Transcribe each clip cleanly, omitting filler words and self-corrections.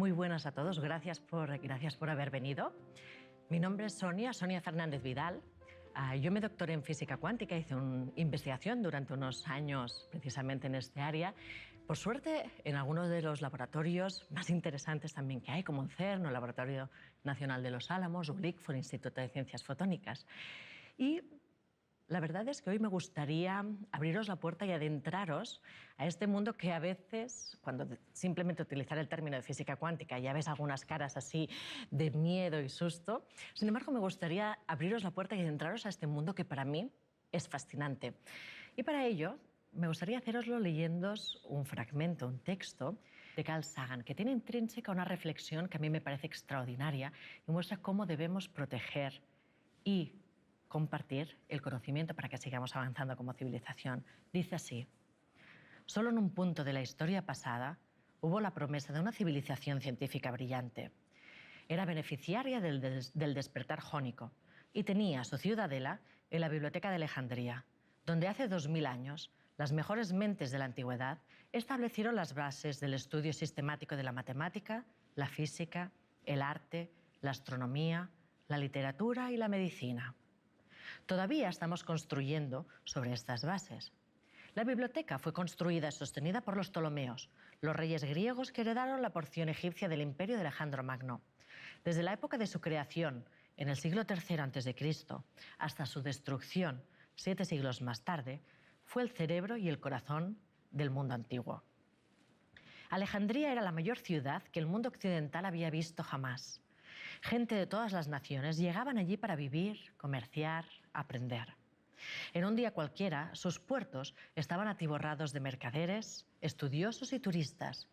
Muy buenas a todos, gracias por haber venido. Mi nombre es Sonia Fernández Vidal. Yo me doctoré en física cuántica, hice una investigación durante unos años precisamente en este área. Por suerte, en algunos de los laboratorios más interesantes también que hay, como el CERN, el Laboratorio Nacional de los Álamos, o el ICFO, el Instituto de Ciencias Fotónicas. Y la verdad es que hoy me gustaría abriros la puerta y adentraros a este mundo que a veces, cuando simplemente utilizar el término de física cuántica, ya ves algunas caras así de miedo y susto. Sin embargo, me gustaría abriros la puerta y adentraros a este mundo que para mí es fascinante. Y para ello, me gustaría haceroslo leyéndoos un fragmento, un texto de Carl Sagan, que tiene intrínseca una reflexión que a mí me parece extraordinaria y muestra cómo debemos proteger y compartir el conocimiento para que sigamos avanzando como civilización. Dice así: solo en un punto de la historia pasada hubo la promesa de una civilización científica brillante. Era beneficiaria del despertar jónico y tenía su ciudadela en la Biblioteca de Alejandría, donde hace 2000 años las mejores mentes de la antigüedad establecieron las bases del estudio sistemático de la matemática, la física, el arte, la astronomía, la literatura y la medicina. Todavía estamos construyendo sobre estas bases. La biblioteca fue construida y sostenida por los Ptolomeos, los reyes griegos que heredaron la porción egipcia del imperio de Alejandro Magno. Desde la época de su creación, en el siglo III a.C., hasta su destrucción, 7 siglos más tarde, fue el cerebro y el corazón del mundo antiguo. Alejandría era la mayor ciudad que el mundo occidental había visto jamás. Gente de todas las naciones llegaban allí para vivir, comerciar, aprender. En un día cualquiera, sus puertos estaban atiborrados de mercaderes, estudiosos y turistas.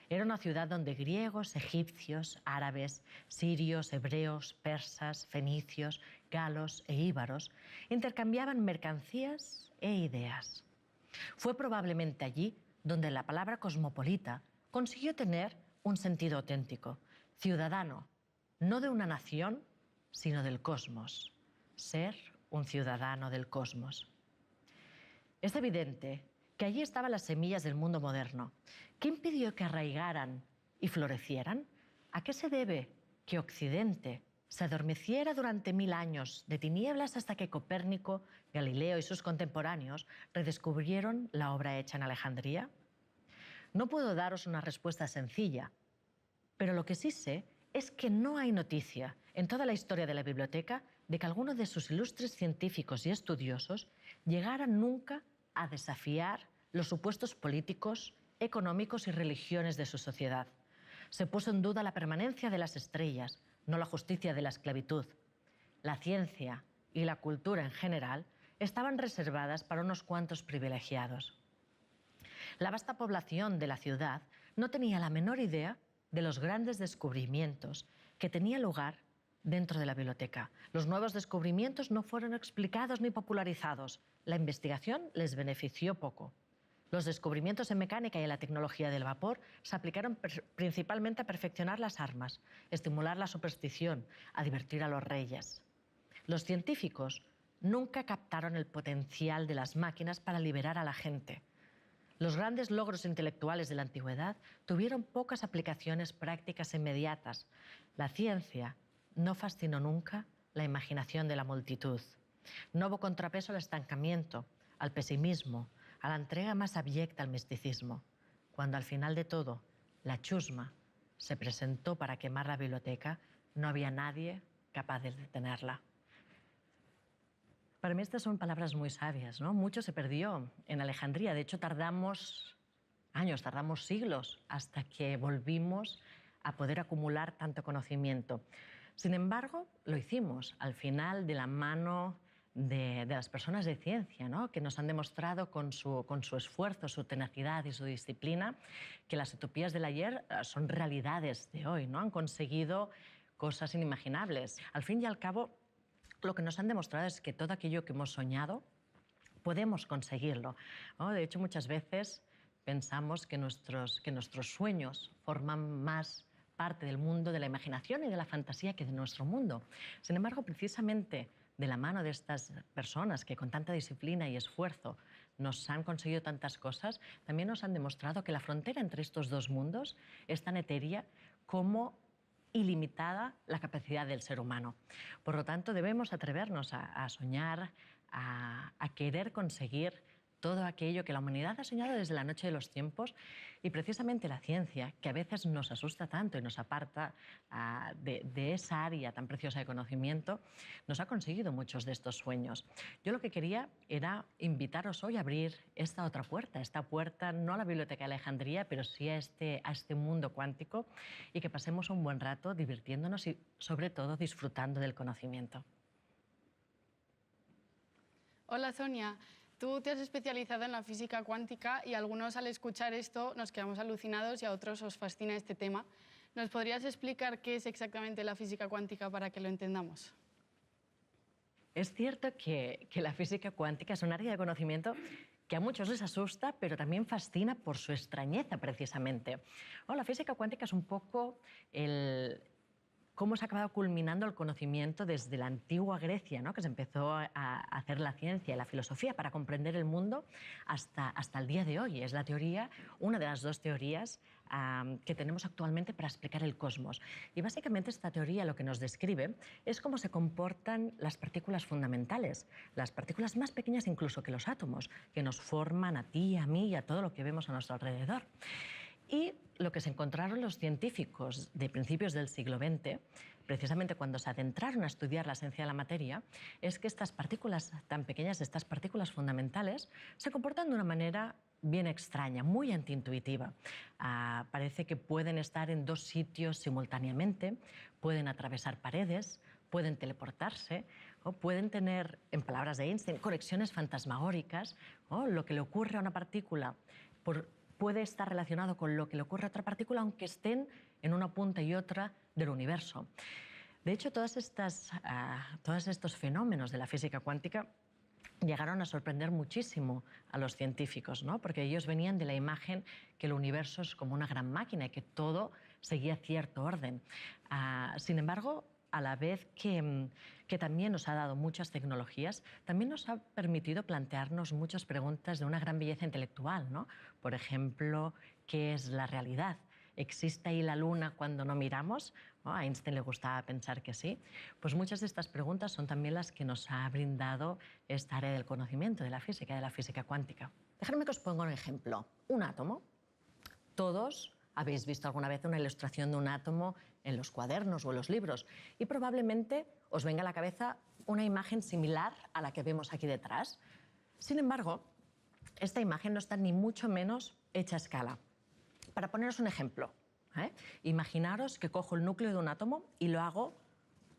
Era una ciudad donde griegos, egipcios, árabes, sirios, hebreos, persas, fenicios, galos e íbaros intercambiaban mercancías e ideas. Fue probablemente allí donde la palabra cosmopolita consiguió tener un sentido auténtico, ciudadano, no de una nación, sino del cosmos. Ser un ciudadano del cosmos. Es evidente que allí estaban las semillas del mundo moderno. ¿Qué impidió que arraigaran y florecieran? ¿A qué se debe que Occidente se adormeciera durante 1000 años de tinieblas hasta que Copérnico, Galileo y sus contemporáneos redescubrieron la obra hecha en Alejandría? No puedo daros una respuesta sencilla, pero lo que sí sé es que no hay noticia en toda la historia de la biblioteca de que alguno de sus ilustres científicos y estudiosos llegara nunca a desafiar los supuestos políticos, económicos y religiones de su sociedad. Se puso en duda la permanencia de las estrellas, no la justicia de la esclavitud. La ciencia y la cultura en general estaban reservadas para unos cuantos privilegiados. La vasta población de la ciudad no tenía la menor idea de los grandes descubrimientos que tenían lugar dentro de la biblioteca. Los nuevos descubrimientos no fueron explicados ni popularizados. La investigación les benefició poco. Los descubrimientos en mecánica y en la tecnología del vapor se aplicaron principalmente a perfeccionar las armas, estimular la superstición, a divertir a los reyes. Los científicos nunca captaron el potencial de las máquinas para liberar a la gente. Los grandes logros intelectuales de la antigüedad tuvieron pocas aplicaciones prácticas inmediatas. La ciencia no fascinó nunca la imaginación de la multitud. No hubo contrapeso al estancamiento, al pesimismo, a la entrega más abyecta al misticismo. Cuando al final de todo la chusma se presentó para quemar la biblioteca, no había nadie capaz de detenerla. Para mí estas son palabras muy sabias, ¿no? Mucho se perdió en Alejandría. De hecho, tardamos años, tardamos siglos hasta que volvimos a poder acumular tanto conocimiento. Sin embargo, lo hicimos al final de la mano de las personas de ciencia, ¿no? Que nos han demostrado con su esfuerzo, su tenacidad y su disciplina que las utopías del ayer son realidades de hoy, ¿no? Han conseguido cosas inimaginables. Al fin y al cabo, lo que nos han demostrado es que todo aquello que hemos soñado podemos conseguirlo, ¿no? De hecho, muchas veces pensamos que nuestros sueños forman más parte del mundo de la imaginación y de la fantasía que de nuestro mundo. Sin embargo, precisamente de la mano de estas personas que con tanta disciplina y esfuerzo nos han conseguido tantas cosas, también nos han demostrado que la frontera entre estos dos mundos es tan etérea como ilimitada la capacidad del ser humano. Por lo tanto, debemos atrevernos a soñar, a querer conseguir todo aquello que la humanidad ha soñado desde la noche de los tiempos, y precisamente la ciencia, que a veces nos asusta tanto y nos aparta de esa área tan preciosa de conocimiento, nos ha conseguido muchos de estos sueños. Yo lo que quería era invitaros hoy a abrir esta otra puerta, esta puerta no a la Biblioteca de Alejandría, pero sí a este mundo cuántico, y que pasemos un buen rato divirtiéndonos y sobre todo disfrutando del conocimiento. Hola Sonia, tú te has especializado en la física cuántica y algunos al escuchar esto nos quedamos alucinados y a otros os fascina este tema. ¿Nos podrías explicar qué es exactamente la física cuántica para que lo entendamos? Es cierto que la física cuántica es un área de conocimiento que a muchos les asusta, pero también fascina por su extrañeza, precisamente. La física cuántica es un poco cómo se ha acabado culminando el conocimiento desde la antigua Grecia, ¿no? Que se empezó a hacer la ciencia y la filosofía para comprender el mundo hasta el día de hoy. Es la teoría, una de las dos teorías que tenemos actualmente para explicar el cosmos. Y básicamente esta teoría lo que nos describe es cómo se comportan las partículas fundamentales, las partículas más pequeñas incluso que los átomos, que nos forman a ti, a mí y a todo lo que vemos a nuestro alrededor. Y lo que se encontraron los científicos de principios del siglo XX, precisamente cuando se adentraron a estudiar la esencia de la materia, es que estas partículas tan pequeñas, estas partículas fundamentales, se comportan de una manera bien extraña, muy antiintuitiva. Parece que pueden estar en dos sitios simultáneamente, pueden atravesar paredes, pueden teleportarse, o pueden tener, en palabras de Einstein, conexiones fantasmagóricas. Lo que le ocurre a una partícula puede estar relacionado con lo que le ocurre a otra partícula, aunque estén en una punta y otra del universo. De hecho, todos estos fenómenos de la física cuántica llegaron a sorprender muchísimo a los científicos, ¿no? Porque ellos venían de la imagen que el universo es como una gran máquina y que todo seguía cierto orden. Sin embargo, a la vez que también nos ha dado muchas tecnologías, también nos ha permitido plantearnos muchas preguntas de una gran belleza intelectual, ¿no? Por ejemplo, ¿qué es la realidad? ¿Existe ahí la luna cuando no miramos? A Einstein le gustaba pensar que sí. Pues muchas de estas preguntas son también las que nos ha brindado esta área del conocimiento, de la física cuántica. Dejadme que os ponga un ejemplo. Un átomo. Todos habéis visto alguna vez una ilustración de un átomo en los cuadernos o en los libros, y probablemente os venga a la cabeza una imagen similar a la que vemos aquí detrás. Sin embargo, esta imagen no está ni mucho menos hecha a escala. Para poneros un ejemplo, imaginaros que cojo el núcleo de un átomo y lo hago,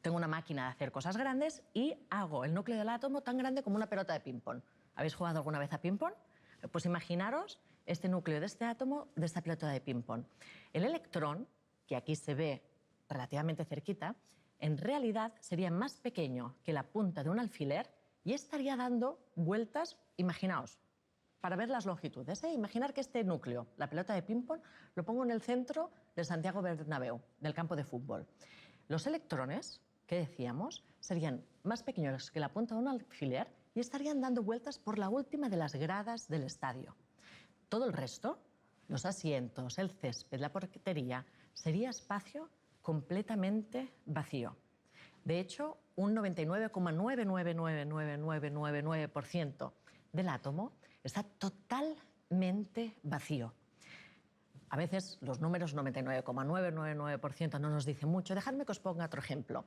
tengo una máquina de hacer cosas grandes y hago el núcleo del átomo tan grande como una pelota de ping-pong. ¿Habéis jugado alguna vez a ping-pong? Pues imaginaros este núcleo de este átomo, de esta pelota de ping-pong. El electrón, que aquí se ve relativamente cerquita, en realidad sería más pequeño que la punta de un alfiler y estaría dando vueltas, imaginaos, para ver las longitudes. Imaginar que este núcleo, la pelota de ping-pong, lo pongo en el centro del Santiago Bernabéu, del campo de fútbol. Los electrones, que decíamos, serían más pequeños que la punta de un alfiler y estarían dando vueltas por la última de las gradas del estadio. Todo el resto, los asientos, el césped, la portería, sería espacio completamente vacío. De hecho, un 99,9999999% del átomo está totalmente vacío. A veces los números 99,999% no nos dicen mucho. Dejadme que os ponga otro ejemplo.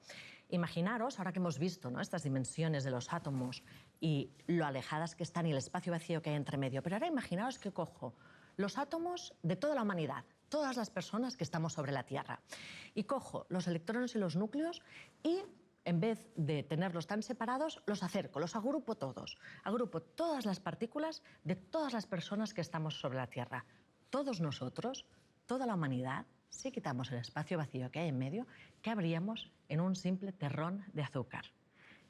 Imaginaros, ahora que hemos visto, ¿no?, estas dimensiones de los átomos y lo alejadas que están y el espacio vacío que hay entre medio, pero ahora imaginaos que cojo los átomos de toda la humanidad, todas las personas que estamos sobre la Tierra, y cojo los electrones y los núcleos y, en vez de tenerlos tan separados, los acerco, los agrupo todos. Agrupo todas las partículas de todas las personas que estamos sobre la Tierra. Todos nosotros, toda la humanidad, si quitamos el espacio vacío que hay en medio, cabríamos en un simple terrón de azúcar.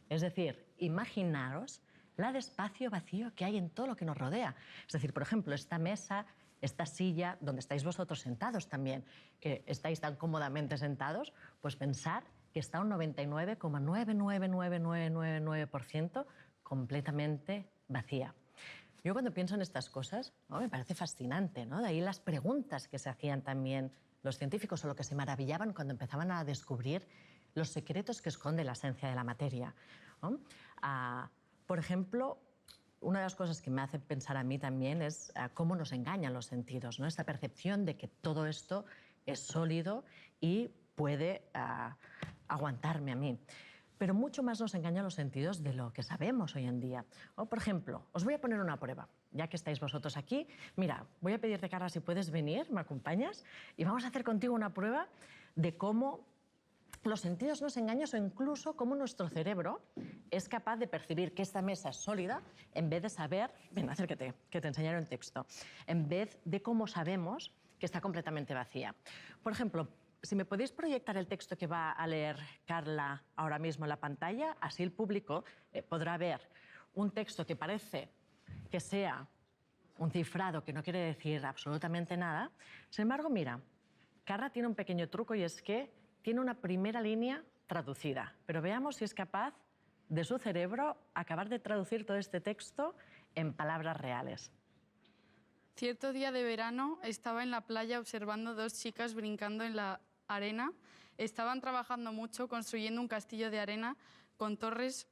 Es decir, imaginaros la de espacio vacío que hay en todo lo que nos rodea. Es decir, por ejemplo, esta mesa, esta silla, donde estáis vosotros sentados también, que estáis tan cómodamente sentados, pues pensar que está un 99,99999% completamente vacía. Yo cuando pienso en estas cosas, ¿no?, me parece fascinante, ¿no? De ahí las preguntas que se hacían también los científicos o lo que se maravillaban cuando empezaban a descubrir los secretos que esconde la esencia de la materia, ¿no? Por ejemplo, una de las cosas que me hace pensar a mí también es cómo nos engañan los sentidos, ¿no? Esta percepción de que todo esto es sólido y puede aguantarme a mí. Pero mucho más nos engañan los sentidos de lo que sabemos hoy en día. O, por ejemplo, os voy a poner una prueba. Ya que estáis vosotros aquí, mira, voy a pedirte, Carla, si puedes venir, me acompañas, y vamos a hacer contigo una prueba de cómo los sentidos nos engañan o incluso cómo nuestro cerebro es capaz de percibir que esta mesa es sólida en vez de saber, ven, acércate, que te enseñaré un texto, en vez de cómo sabemos que está completamente vacía. Por ejemplo, si me podéis proyectar el texto que va a leer Carla ahora mismo en la pantalla, así el público podrá ver un texto que parece que sea un cifrado que no quiere decir absolutamente nada. Sin embargo, mira, Carla tiene un pequeño truco y es que tiene una primera línea traducida. Pero veamos si es capaz de su cerebro acabar de traducir todo este texto en palabras reales. Cierto día de verano estaba en la playa observando dos chicas brincando en la arena. Estaban trabajando mucho construyendo un castillo de arena con torres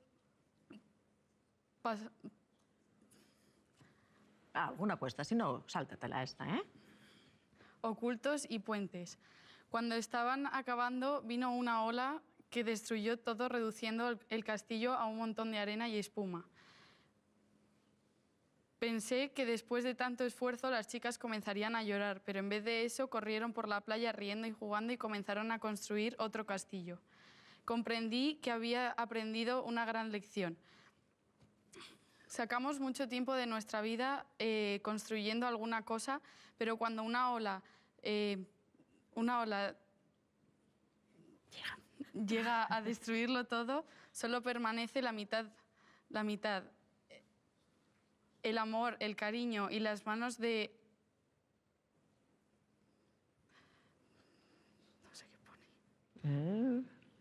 Alguna cuesta, si no, sáltatela esta, ¿eh? Ocultos y puentes. Cuando estaban acabando, vino una ola que destruyó todo, reduciendo el castillo a un montón de arena y espuma. Pensé que después de tanto esfuerzo las chicas comenzarían a llorar, pero en vez de eso corrieron por la playa riendo y jugando y comenzaron a construir otro castillo. Comprendí que había aprendido una gran lección. Sacamos mucho tiempo de nuestra vida construyendo alguna cosa, pero cuando una ola llega a destruirlo todo, solo permanece la mitad. El amor, el cariño y las manos de... No sé qué pone.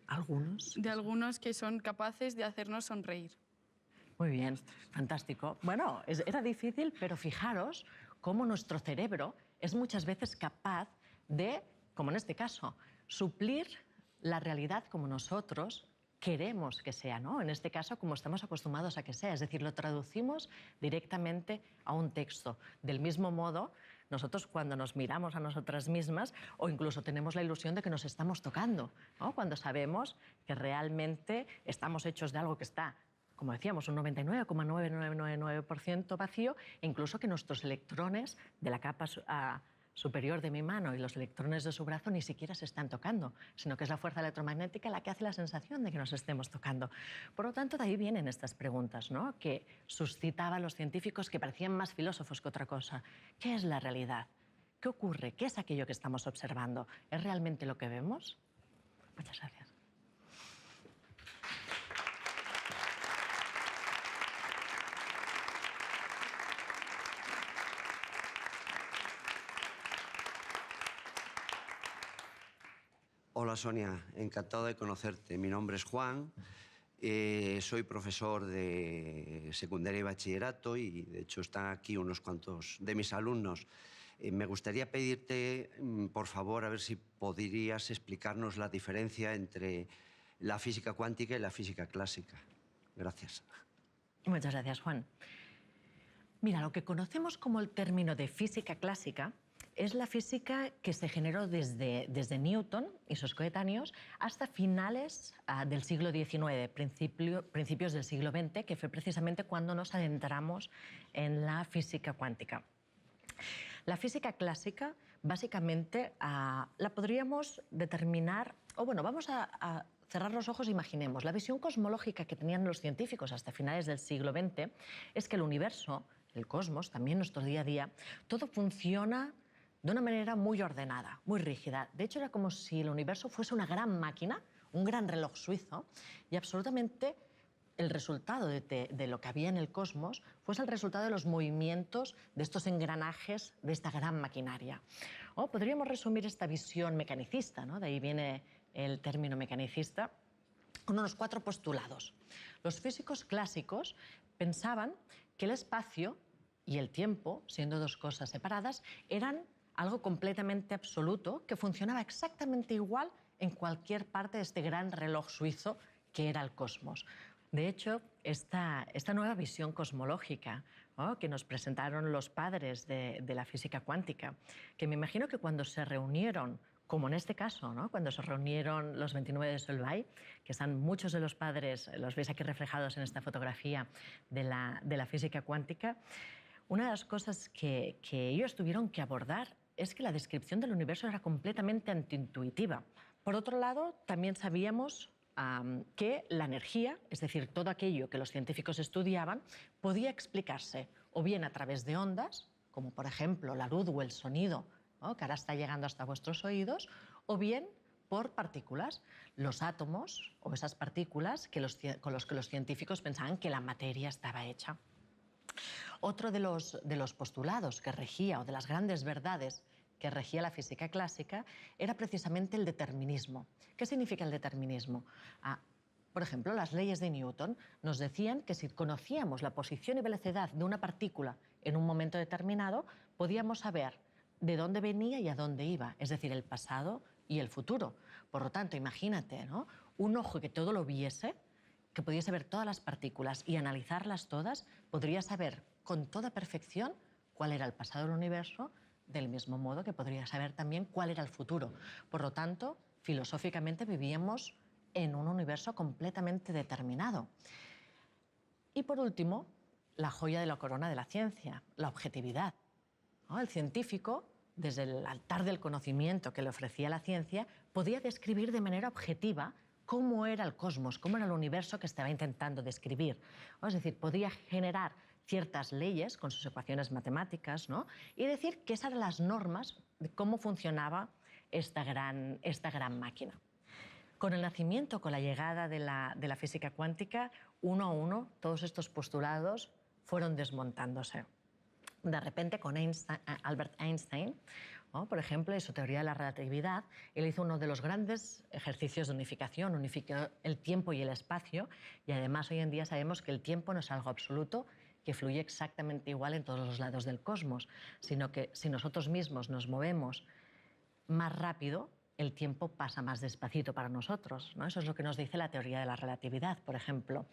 Algunos. De algunos que son capaces de hacernos sonreír. Muy bien, fantástico. Bueno, era difícil, pero fijaros cómo nuestro cerebro es muchas veces capaz de, como en este caso, suplir la realidad como nosotros queremos que sea, ¿no? En este caso, como estamos acostumbrados a que sea, es decir, lo traducimos directamente a un texto. Del mismo modo, nosotros cuando nos miramos a nosotras mismas o incluso tenemos la ilusión de que nos estamos tocando, ¿no? Cuando sabemos que realmente estamos hechos de algo que está, como decíamos, un 99,9999% vacío, e incluso que nuestros electrones de la capa superior de mi mano y los electrones de su brazo ni siquiera se están tocando, sino que es la fuerza electromagnética la que hace la sensación de que nos estemos tocando. Por lo tanto, de ahí vienen estas preguntas, ¿no?, que suscitaban los científicos, que parecían más filósofos que otra cosa. ¿Qué es la realidad? ¿Qué ocurre? ¿Qué es aquello que estamos observando? ¿Es realmente lo que vemos? Muchas gracias. Hola Sonia, encantado de conocerte. Mi nombre es Juan, soy profesor de secundaria y bachillerato y de hecho están aquí unos cuantos de mis alumnos. Me gustaría pedirte, por favor, a ver si podrías explicarnos la diferencia entre la física cuántica y la física clásica. Gracias. Muchas gracias, Juan. Mira, lo que conocemos como el término de física clásica es la física que se generó desde Newton y sus coetáneos hasta finales del siglo XIX, principios del siglo XX, que fue precisamente cuando nos adentramos en la física cuántica. La física clásica, básicamente, la podríamos determinar, o bueno, vamos a cerrar los ojos e imaginemos. La visión cosmológica que tenían los científicos hasta finales del siglo XX es que el universo, el cosmos, también nuestro día a día, todo funciona de una manera muy ordenada, muy rígida. De hecho, era como si el universo fuese una gran máquina, un gran reloj suizo, y absolutamente el resultado de lo que había en el cosmos fuese el resultado de los movimientos de estos engranajes de esta gran maquinaria. O podríamos resumir esta visión mecanicista, ¿no?, de ahí viene el término mecanicista, con unos 4 postulados. Los físicos clásicos pensaban que el espacio y el tiempo, siendo 2 cosas separadas, eran algo completamente absoluto que funcionaba exactamente igual en cualquier parte de este gran reloj suizo que era el cosmos. De hecho, esta nueva visión cosmológica, ¿no?, que nos presentaron los padres de la física cuántica, que me imagino que cuando se reunieron, como en este caso, ¿no?, cuando se reunieron los 29 de Solvay, que están muchos de los padres, los veis aquí reflejados en esta fotografía de la física cuántica, una de las cosas que ellos tuvieron que abordar es que la descripción del universo era completamente antiintuitiva. Por otro lado, también sabíamos que la energía, es decir, todo aquello que los científicos estudiaban, podía explicarse o bien a través de ondas, como por ejemplo la luz o el sonido, ¿no?, que ahora está llegando hasta vuestros oídos, o bien por partículas, los átomos o esas partículas con los que los científicos pensaban que la materia estaba hecha. Otro de los postulados que regía, o de las grandes verdades que regía la física clásica, era precisamente el determinismo. ¿Qué significa el determinismo? Por ejemplo, las leyes de Newton nos decían que si conocíamos la posición y velocidad de una partícula en un momento determinado, podíamos saber de dónde venía y a dónde iba, es decir, el pasado y el futuro. Por lo tanto, imagínate, ¿no?, un ojo que todo lo viese, que pudiese ver todas las partículas y analizarlas todas, podría saber con toda perfección cuál era el pasado del universo, del mismo modo que podría saber también cuál era el futuro. Por lo tanto, filosóficamente vivíamos en un universo completamente determinado. Y por último, la joya de la corona de la ciencia, la objetividad, ¿no? El científico, desde el altar del conocimiento que le ofrecía la ciencia, podía describir de manera objetiva cómo era el cosmos, cómo era el universo que estaba intentando describir. Es decir, podía generar ciertas leyes con sus ecuaciones matemáticas, ¿no?, y decir que esas eran las normas de cómo funcionaba esta gran máquina. Con el nacimiento, con la llegada de la física cuántica, uno a uno, todos estos postulados fueron desmontándose. De repente, con Albert Einstein, ¿no?, por ejemplo, en su teoría de la relatividad, él hizo uno de los grandes ejercicios de unificación, unificó el tiempo y el espacio, y además hoy en día sabemos que el tiempo no es algo absoluto, que fluye exactamente igual en todos los lados del cosmos, sino que si nosotros mismos nos movemos más rápido, el tiempo pasa más despacito para nosotros, ¿no? Eso es lo que nos dice la teoría de la relatividad, por ejemplo.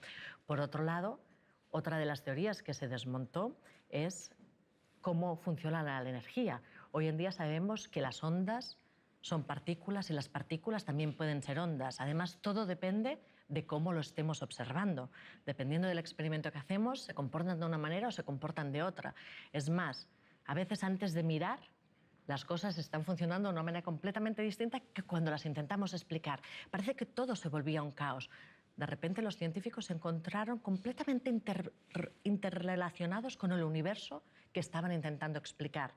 Por otro lado, otra de las teorías que se desmontó es cómo funciona la energía. Hoy en día sabemos que las ondas son partículas y las partículas también pueden ser ondas. Además, todo depende de cómo lo estemos observando. Dependiendo del experimento que hacemos, se comportan de una manera o se comportan de otra. Es más, a veces antes de mirar, las cosas están funcionando de una manera completamente distinta que cuando las intentamos explicar. Parece que todo se volvía un caos. De repente los científicos se encontraron completamente interrelacionados con el universo que estaban intentando explicar.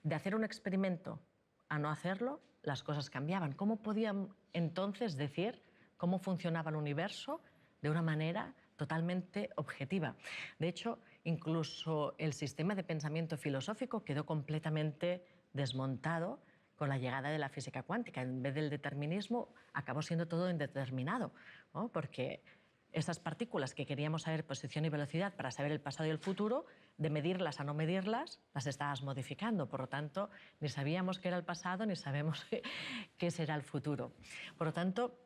De hacer un experimento a no hacerlo, las cosas cambiaban. ¿Cómo podían entonces decir cómo funcionaba el universo de una manera totalmente objetiva? De hecho, incluso el sistema de pensamiento filosófico quedó completamente desmontado con la llegada de la física cuántica. En vez del determinismo, acabó siendo todo indeterminado, ¿no? Porque esas partículas que queríamos saber posición y velocidad para saber el pasado y el futuro, de medirlas a no medirlas, las estabas modificando. Por lo tanto, ni sabíamos qué era el pasado ni sabemos qué será el futuro. Por lo tanto,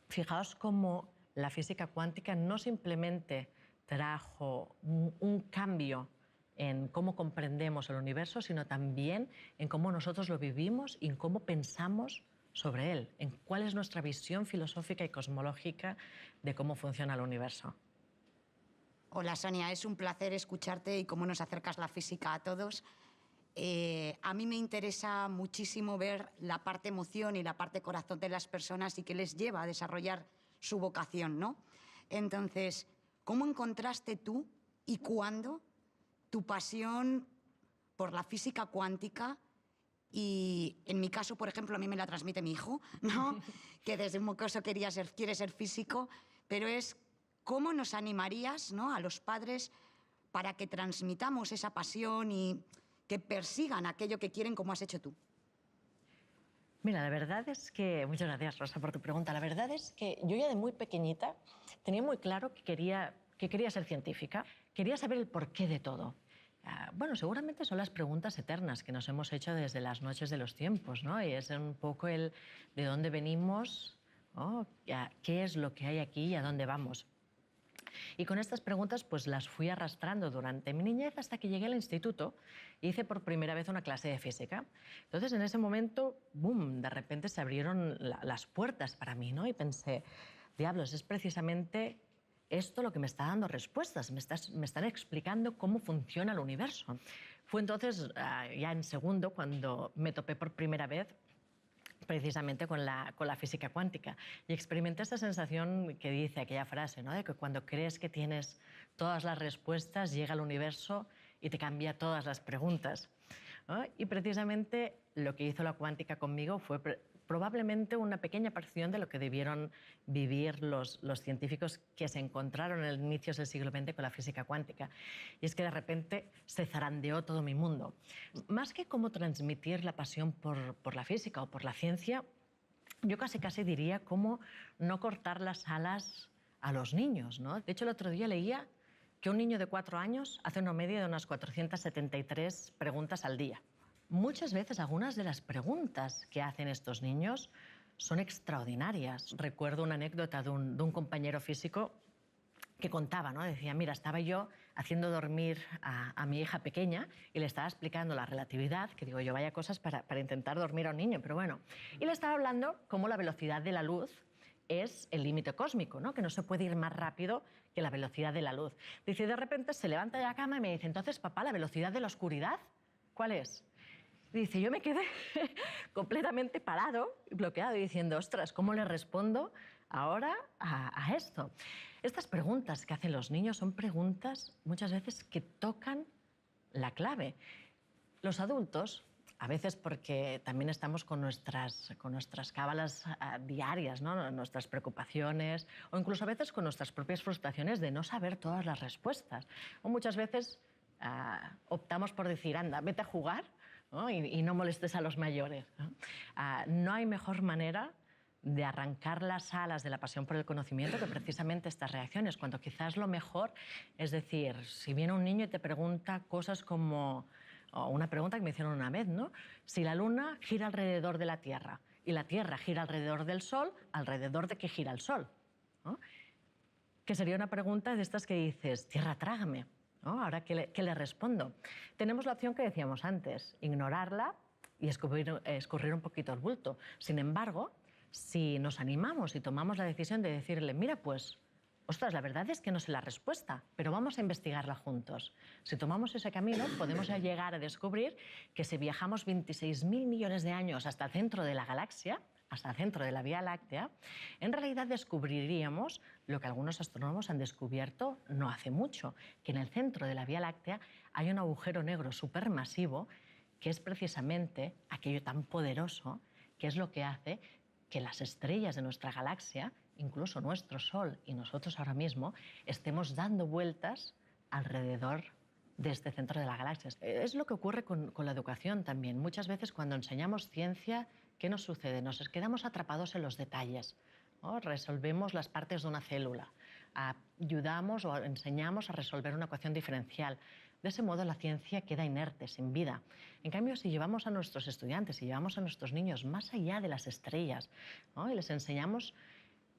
fijaos cómo la física cuántica no simplemente trajo un cambio en cómo comprendemos el universo, sino también en cómo nosotros lo vivimos y en cómo pensamos sobre él, en cuál es nuestra visión filosófica y cosmológica de cómo funciona el universo. Hola Sonia, es un placer escucharte y cómo nos acercas la física a todos. A mí me interesa muchísimo ver la parte emoción y la parte corazón de las personas y qué les lleva a desarrollar su vocación, ¿no? Entonces, ¿cómo encontraste tú y cuándo tu pasión por la física cuántica? Y en mi caso, por ejemplo, a mí me la transmite mi hijo, ¿no? Que desde un mocoso quiere ser físico, pero es cómo nos animarías, ¿no?, a los padres para que transmitamos esa pasión y que persigan aquello que quieren, como has hecho tú. Mira, la verdad es que... Muchas gracias, Rosa, por tu pregunta. La verdad es que yo ya de muy pequeñita tenía muy claro que quería ser científica, quería saber el porqué de todo. Bueno, seguramente son las preguntas eternas que nos hemos hecho desde las noches de los tiempos, ¿no? Y es un poco el de dónde venimos, ¿no? ¿Qué es lo que hay aquí y a dónde vamos? Y con estas preguntas pues las fui arrastrando durante mi niñez hasta que llegué al instituto e hice por primera vez una clase de física. Entonces en ese momento, ¡boom!, de repente se abrieron las puertas para mí, ¿no? Y pensé, diablos, es precisamente esto lo que me está dando respuestas, me están explicando cómo funciona el universo. Fue entonces, ya en segundo, cuando me topé por primera vez precisamente con la física cuántica. Y experimenté esa sensación que dice aquella frase, ¿no? De que cuando crees que tienes todas las respuestas, llega el universo y te cambia todas las preguntas, ¿no? Y precisamente lo que hizo la cuántica conmigo fue probablemente una pequeña porción de lo que debieron vivir los científicos que se encontraron en el inicios del siglo XX con la física cuántica. Y es que de repente se zarandeó todo mi mundo. Más que cómo transmitir la pasión por la física o por la ciencia, yo casi diría cómo no cortar las alas a los niños, ¿no? De hecho, el otro día leía que un niño de 4 años hace una media de unas 473 preguntas al día. Muchas veces algunas de las preguntas que hacen estos niños son extraordinarias. Recuerdo una anécdota de un compañero físico que contaba, ¿no? Decía, mira, estaba yo haciendo dormir a mi hija pequeña y le estaba explicando la relatividad, que digo yo, vaya cosas para intentar dormir a un niño, pero bueno. Y le estaba hablando cómo la velocidad de la luz es el límite cósmico, ¿no? Que no se puede ir más rápido que la velocidad de la luz. Dice, de repente se levanta de la cama y me dice, entonces, papá, ¿la velocidad de la oscuridad cuál es? Dice, yo me quedé completamente parado y bloqueado diciendo, ostras, ¿cómo le respondo ahora a esto? Estas preguntas que hacen los niños son preguntas muchas veces que tocan la clave. Los adultos, a veces porque también estamos con nuestras cábalas diarias, ¿no? Nuestras preocupaciones, o incluso a veces con nuestras propias frustraciones de no saber todas las respuestas. O muchas veces optamos por decir, anda, vete a jugar, ¿no? Y no molestes a los mayores, ¿no? No hay mejor manera de arrancar las alas de la pasión por el conocimiento que precisamente estas reacciones, cuando quizás lo mejor es decir, si viene un niño y te pregunta cosas como, o una pregunta que me hicieron una vez, ¿no? Si la Luna gira alrededor de la Tierra y la Tierra gira alrededor del Sol, ¿alrededor de qué gira el Sol? ¿No? Que sería una pregunta de estas que dices, tierra, trágame, ¿no? Ahora, ¿qué le respondo? Tenemos la opción que decíamos antes, ignorarla y escurrir un poquito el bulto. Sin embargo, si nos animamos y tomamos la decisión de decirle, mira, pues, ostras, la verdad es que no sé la respuesta, pero vamos a investigarla juntos. Si tomamos ese camino, podemos llegar a descubrir que si viajamos 26.000 millones de años hasta el centro de la galaxia, hasta el centro de la Vía Láctea, en realidad descubriríamos lo que algunos astrónomos han descubierto no hace mucho, que en el centro de la Vía Láctea hay un agujero negro supermasivo que es precisamente aquello tan poderoso que es lo que hace que las estrellas de nuestra galaxia, incluso nuestro Sol y nosotros ahora mismo, estemos dando vueltas alrededor de este centro de la galaxia. Es lo que ocurre con la educación también. Muchas veces cuando enseñamos ciencia, ¿qué nos sucede? Nos quedamos atrapados en los detalles, ¿no? Resolvemos las partes de una célula, ayudamos o enseñamos a resolver una ecuación diferencial. De ese modo la ciencia queda inerte, sin vida. En cambio, si llevamos a nuestros estudiantes, si llevamos a nuestros niños más allá de las estrellas, ¿no? Y les enseñamos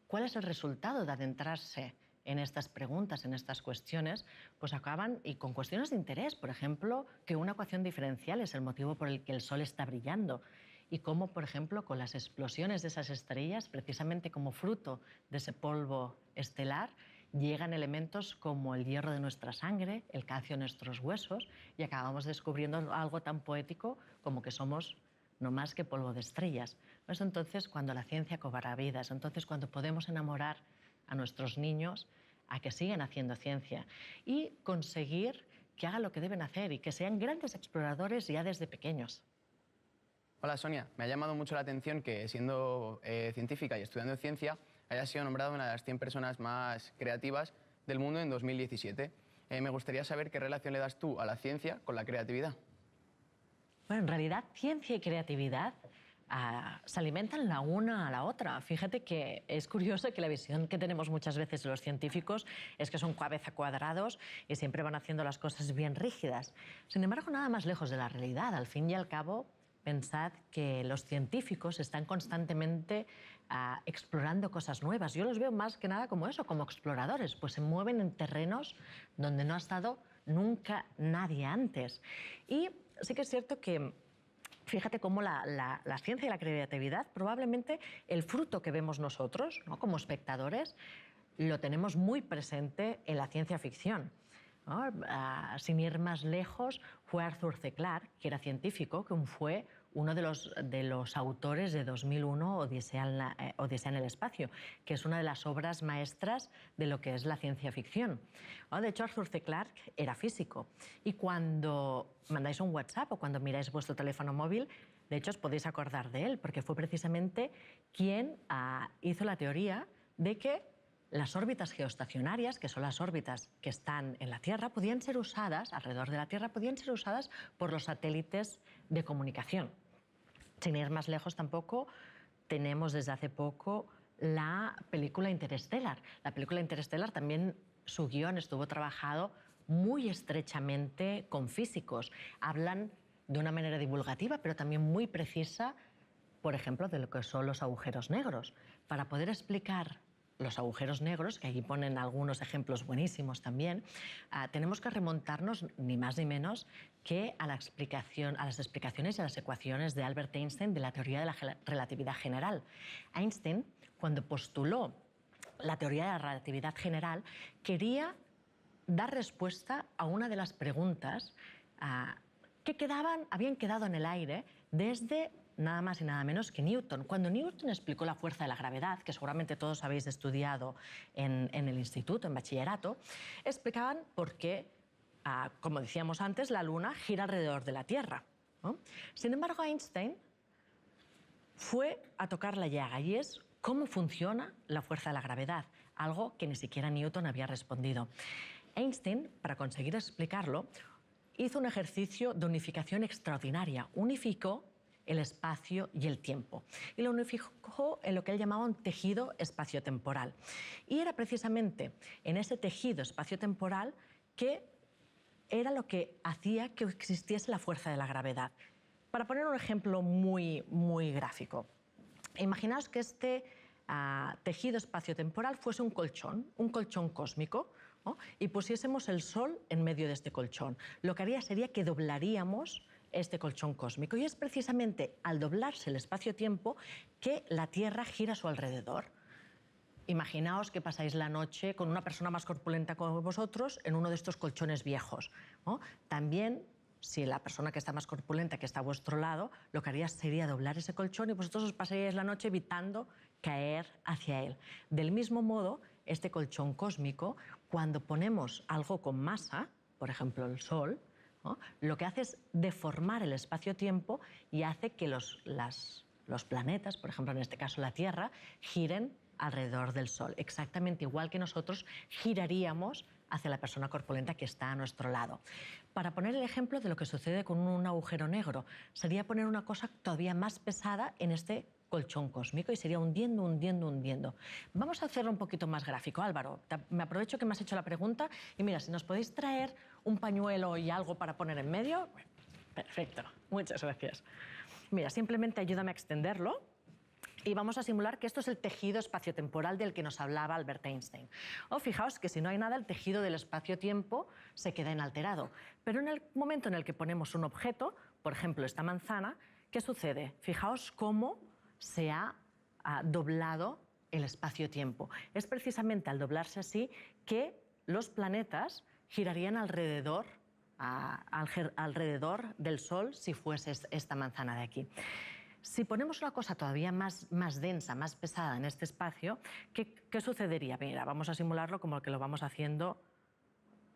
cuál es el resultado de adentrarse en estas preguntas, en estas cuestiones, pues acaban y con cuestiones de interés. Por ejemplo, que una ecuación diferencial es el motivo por el que el Sol está brillando y cómo, por ejemplo, con las explosiones de esas estrellas, precisamente como fruto de ese polvo estelar, llegan elementos como el hierro de nuestra sangre, el calcio en nuestros huesos y acabamos descubriendo algo tan poético como que somos no más que polvo de estrellas. Es entonces cuando la ciencia cobra vida, es entonces cuando podemos enamorar a nuestros niños a que sigan haciendo ciencia y conseguir que hagan lo que deben hacer y que sean grandes exploradores ya desde pequeños. Hola Sonia, me ha llamado mucho la atención que siendo científica y estudiando ciencia hayas sido nombrada una de las 100 personas más creativas del mundo en 2017. Me gustaría saber qué relación le das tú a la ciencia con la creatividad. Bueno, en realidad ciencia y creatividad se alimentan la una a la otra. Fíjate que es curioso que la visión que tenemos muchas veces de los científicos es que son cabeza cuadrados y siempre van haciendo las cosas bien rígidas. Sin embargo, nada más lejos de la realidad. Al fin y al cabo, pensad que los científicos están constantemente explorando cosas nuevas. Yo los veo más que nada como eso, como exploradores, pues se mueven en terrenos donde no ha estado nunca nadie antes. Y sí que es cierto que fíjate cómo la ciencia y la creatividad, probablemente el fruto que vemos nosotros, ¿no?, como espectadores, lo tenemos muy presente en la ciencia ficción, ¿no? Sin ir más lejos, fue Arthur C. Clarke, que era científico, que fue uno de los autores de 2001, Odisea en el espacio, que es una de las obras maestras de lo que es la ciencia ficción. De hecho, Arthur C. Clarke era físico. Y cuando mandáis un WhatsApp o cuando miráis vuestro teléfono móvil, de hecho, os podéis acordar de él, porque fue precisamente quien hizo la teoría de que las órbitas geoestacionarias, que son las órbitas que están en la Tierra, podían ser usadas, alrededor de la Tierra, podían ser usadas por los satélites de comunicación. Sin ir más lejos tampoco, tenemos desde hace poco la película Interstellar. La película Interstellar también, su guión estuvo trabajado muy estrechamente con físicos. Hablan de una manera divulgativa, pero también muy precisa, por ejemplo, de lo que son los agujeros negros. Para poder explicar los agujeros negros, que aquí ponen algunos ejemplos buenísimos también, tenemos que remontarnos ni más ni menos que a las explicaciones y a las ecuaciones de Albert Einstein de la teoría de la relatividad general. Einstein, cuando postuló la teoría de la relatividad general, quería dar respuesta a una de las preguntas que habían quedado en el aire desde nada más y nada menos que Newton. Cuando Newton explicó la fuerza de la gravedad, que seguramente todos habéis estudiado en el instituto, en bachillerato, explicaban por qué, como decíamos antes, la Luna gira alrededor de la Tierra, ¿no? Sin embargo, Einstein fue a tocar la llaga, y es cómo funciona la fuerza de la gravedad, algo que ni siquiera Newton había respondido. Einstein, para conseguir explicarlo, hizo un ejercicio de unificación extraordinaria. Unificó el espacio y el tiempo, y lo unificó en lo que él llamaba un tejido espaciotemporal. Y era precisamente en ese tejido espaciotemporal que era lo que hacía que existiese la fuerza de la gravedad. Para poner un ejemplo muy, muy gráfico, imaginaos que este tejido espaciotemporal fuese un colchón cósmico, ¿no?, y pusiésemos el Sol en medio de este colchón. Lo que haría sería que doblaríamos este colchón cósmico, y es precisamente al doblarse el espacio-tiempo que la Tierra gira a su alrededor. Imaginaos que pasáis la noche con una persona más corpulenta como vosotros en uno de estos colchones viejos, ¿no? También, si la persona que está más corpulenta, que está a vuestro lado, lo que haría sería doblar ese colchón y vosotros os pasaríais la noche evitando caer hacia él. Del mismo modo, este colchón cósmico, cuando ponemos algo con masa, por ejemplo el Sol, ¿no?, lo que hace es deformar el espacio-tiempo y hace que los planetas, por ejemplo en este caso la Tierra, giren alrededor del Sol, exactamente igual que nosotros giraríamos hacia la persona corpulenta que está a nuestro lado. Para poner el ejemplo de lo que sucede con un agujero negro, sería poner una cosa todavía más pesada en este colchón cósmico y sería hundiendo, hundiendo, hundiendo. Vamos a hacerlo un poquito más gráfico. Álvaro, me aprovecho que me has hecho la pregunta y mira, si nos podéis traer un pañuelo y algo para poner en medio. Perfecto, muchas gracias. Mira, simplemente ayúdame a extenderlo y vamos a simular que esto es el tejido espaciotemporal del que nos hablaba Albert Einstein. Fijaos que si no hay nada, el tejido del espacio-tiempo se queda inalterado. Pero en el momento en el que ponemos un objeto, por ejemplo esta manzana, ¿qué sucede? Fijaos cómo se ha doblado el espacio-tiempo. Es precisamente al doblarse así que los planetas girarían alrededor del Sol si fuese esta manzana de aquí. Si ponemos una cosa todavía más densa, más pesada en este espacio, ¿qué sucedería? Mira, vamos a simularlo como que lo vamos haciendo,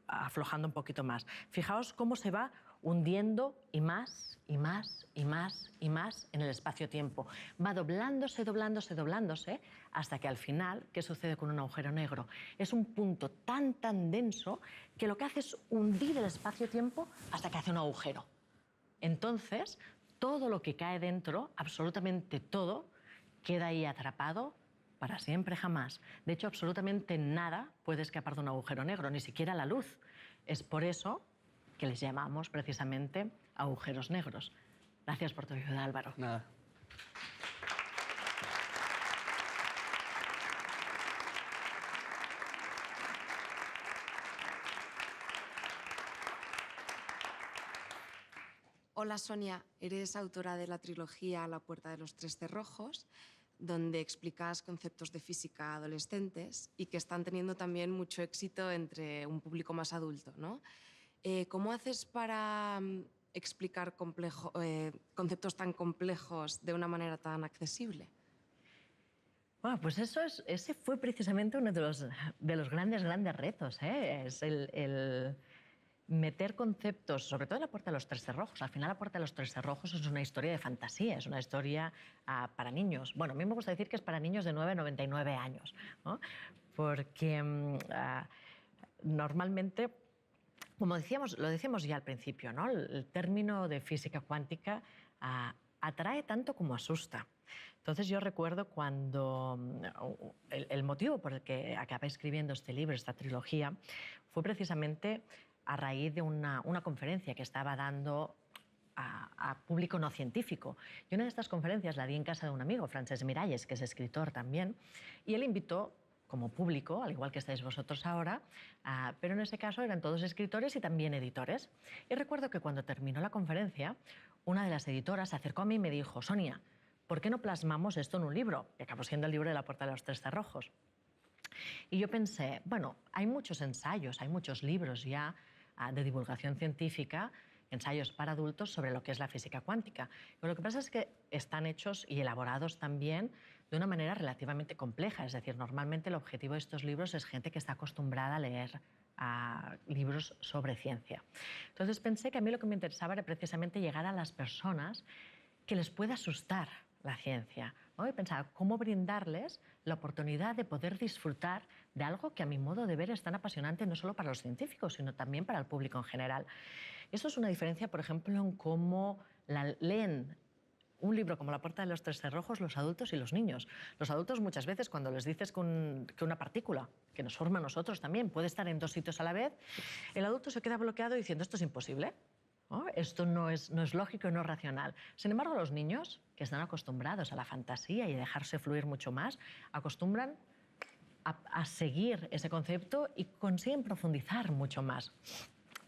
aflojando un poquito más. Fijaos cómo se va hundiendo y más, y más, y más, y más en el espacio-tiempo. Va doblándose, doblándose, doblándose, hasta que al final, ¿qué sucede con un agujero negro? Es un punto tan, tan denso que lo que hace es hundir el espacio-tiempo hasta que hace un agujero. Entonces, todo lo que cae dentro, absolutamente todo, queda ahí atrapado para siempre, jamás. De hecho, absolutamente nada puede escapar de un agujero negro, ni siquiera la luz. Es por eso que les llamamos precisamente agujeros negros. Gracias por tu ayuda, Álvaro. Nada. Hola Sonia, eres autora de la trilogía La puerta de los tres cerrojos, donde explicas conceptos de física a adolescentes y que están teniendo también mucho éxito entre un público más adulto, ¿no? ¿Cómo haces para explicar conceptos tan complejos de una manera tan accesible? Bueno, pues ese fue precisamente uno de los grandes retos, ¿eh? Es el meter conceptos, sobre todo en La puerta de los tres cerrojos. Al final, La puerta de los tres cerrojos es una historia de fantasía, es una historia para niños. Bueno, a mí me gusta decir que es para niños de 9 a 99 años, ¿no? Porque normalmente, como lo decíamos ya al principio, ¿no? El término de física cuántica atrae tanto como asusta. Entonces yo recuerdo cuando el motivo por el que acabé escribiendo este libro, esta trilogía, fue precisamente a raíz de una conferencia que estaba dando a público no científico. Y una de estas conferencias la di en casa de un amigo, Francesc Miralles, que es escritor también, y él invitó como público, al igual que estáis vosotros ahora, pero en ese caso eran todos escritores y también editores. Y recuerdo que cuando terminó la conferencia, una de las editoras se acercó a mí y me dijo: Sonia, ¿por qué no plasmamos esto en un libro? Que acabó siendo el libro de La puerta de los tres cerrojos. Y yo pensé, bueno, hay muchos ensayos, hay muchos libros ya de divulgación científica, ensayos para adultos sobre lo que es la física cuántica. Pero lo que pasa es que están hechos y elaborados también de una manera relativamente compleja. Es decir, normalmente el objetivo de estos libros es gente que está acostumbrada a leer libros sobre ciencia. Entonces pensé que a mí lo que me interesaba era precisamente llegar a las personas que les pueda asustar la ciencia, ¿no? Y pensaba cómo brindarles la oportunidad de poder disfrutar de algo que a mi modo de ver es tan apasionante no solo para los científicos, sino también para el público en general. Eso es una diferencia, por ejemplo, en cómo leen un libro como La puerta de los tres cerrojos los adultos y los niños. Los adultos muchas veces cuando les dices que una partícula que nos forma a nosotros también puede estar en dos sitios a la vez, el adulto se queda bloqueado diciendo esto es imposible, ¿no? Esto no es lógico y no es racional. Sin embargo, los niños, que están acostumbrados a la fantasía y a dejarse fluir mucho más, acostumbran a seguir ese concepto y consiguen profundizar mucho más.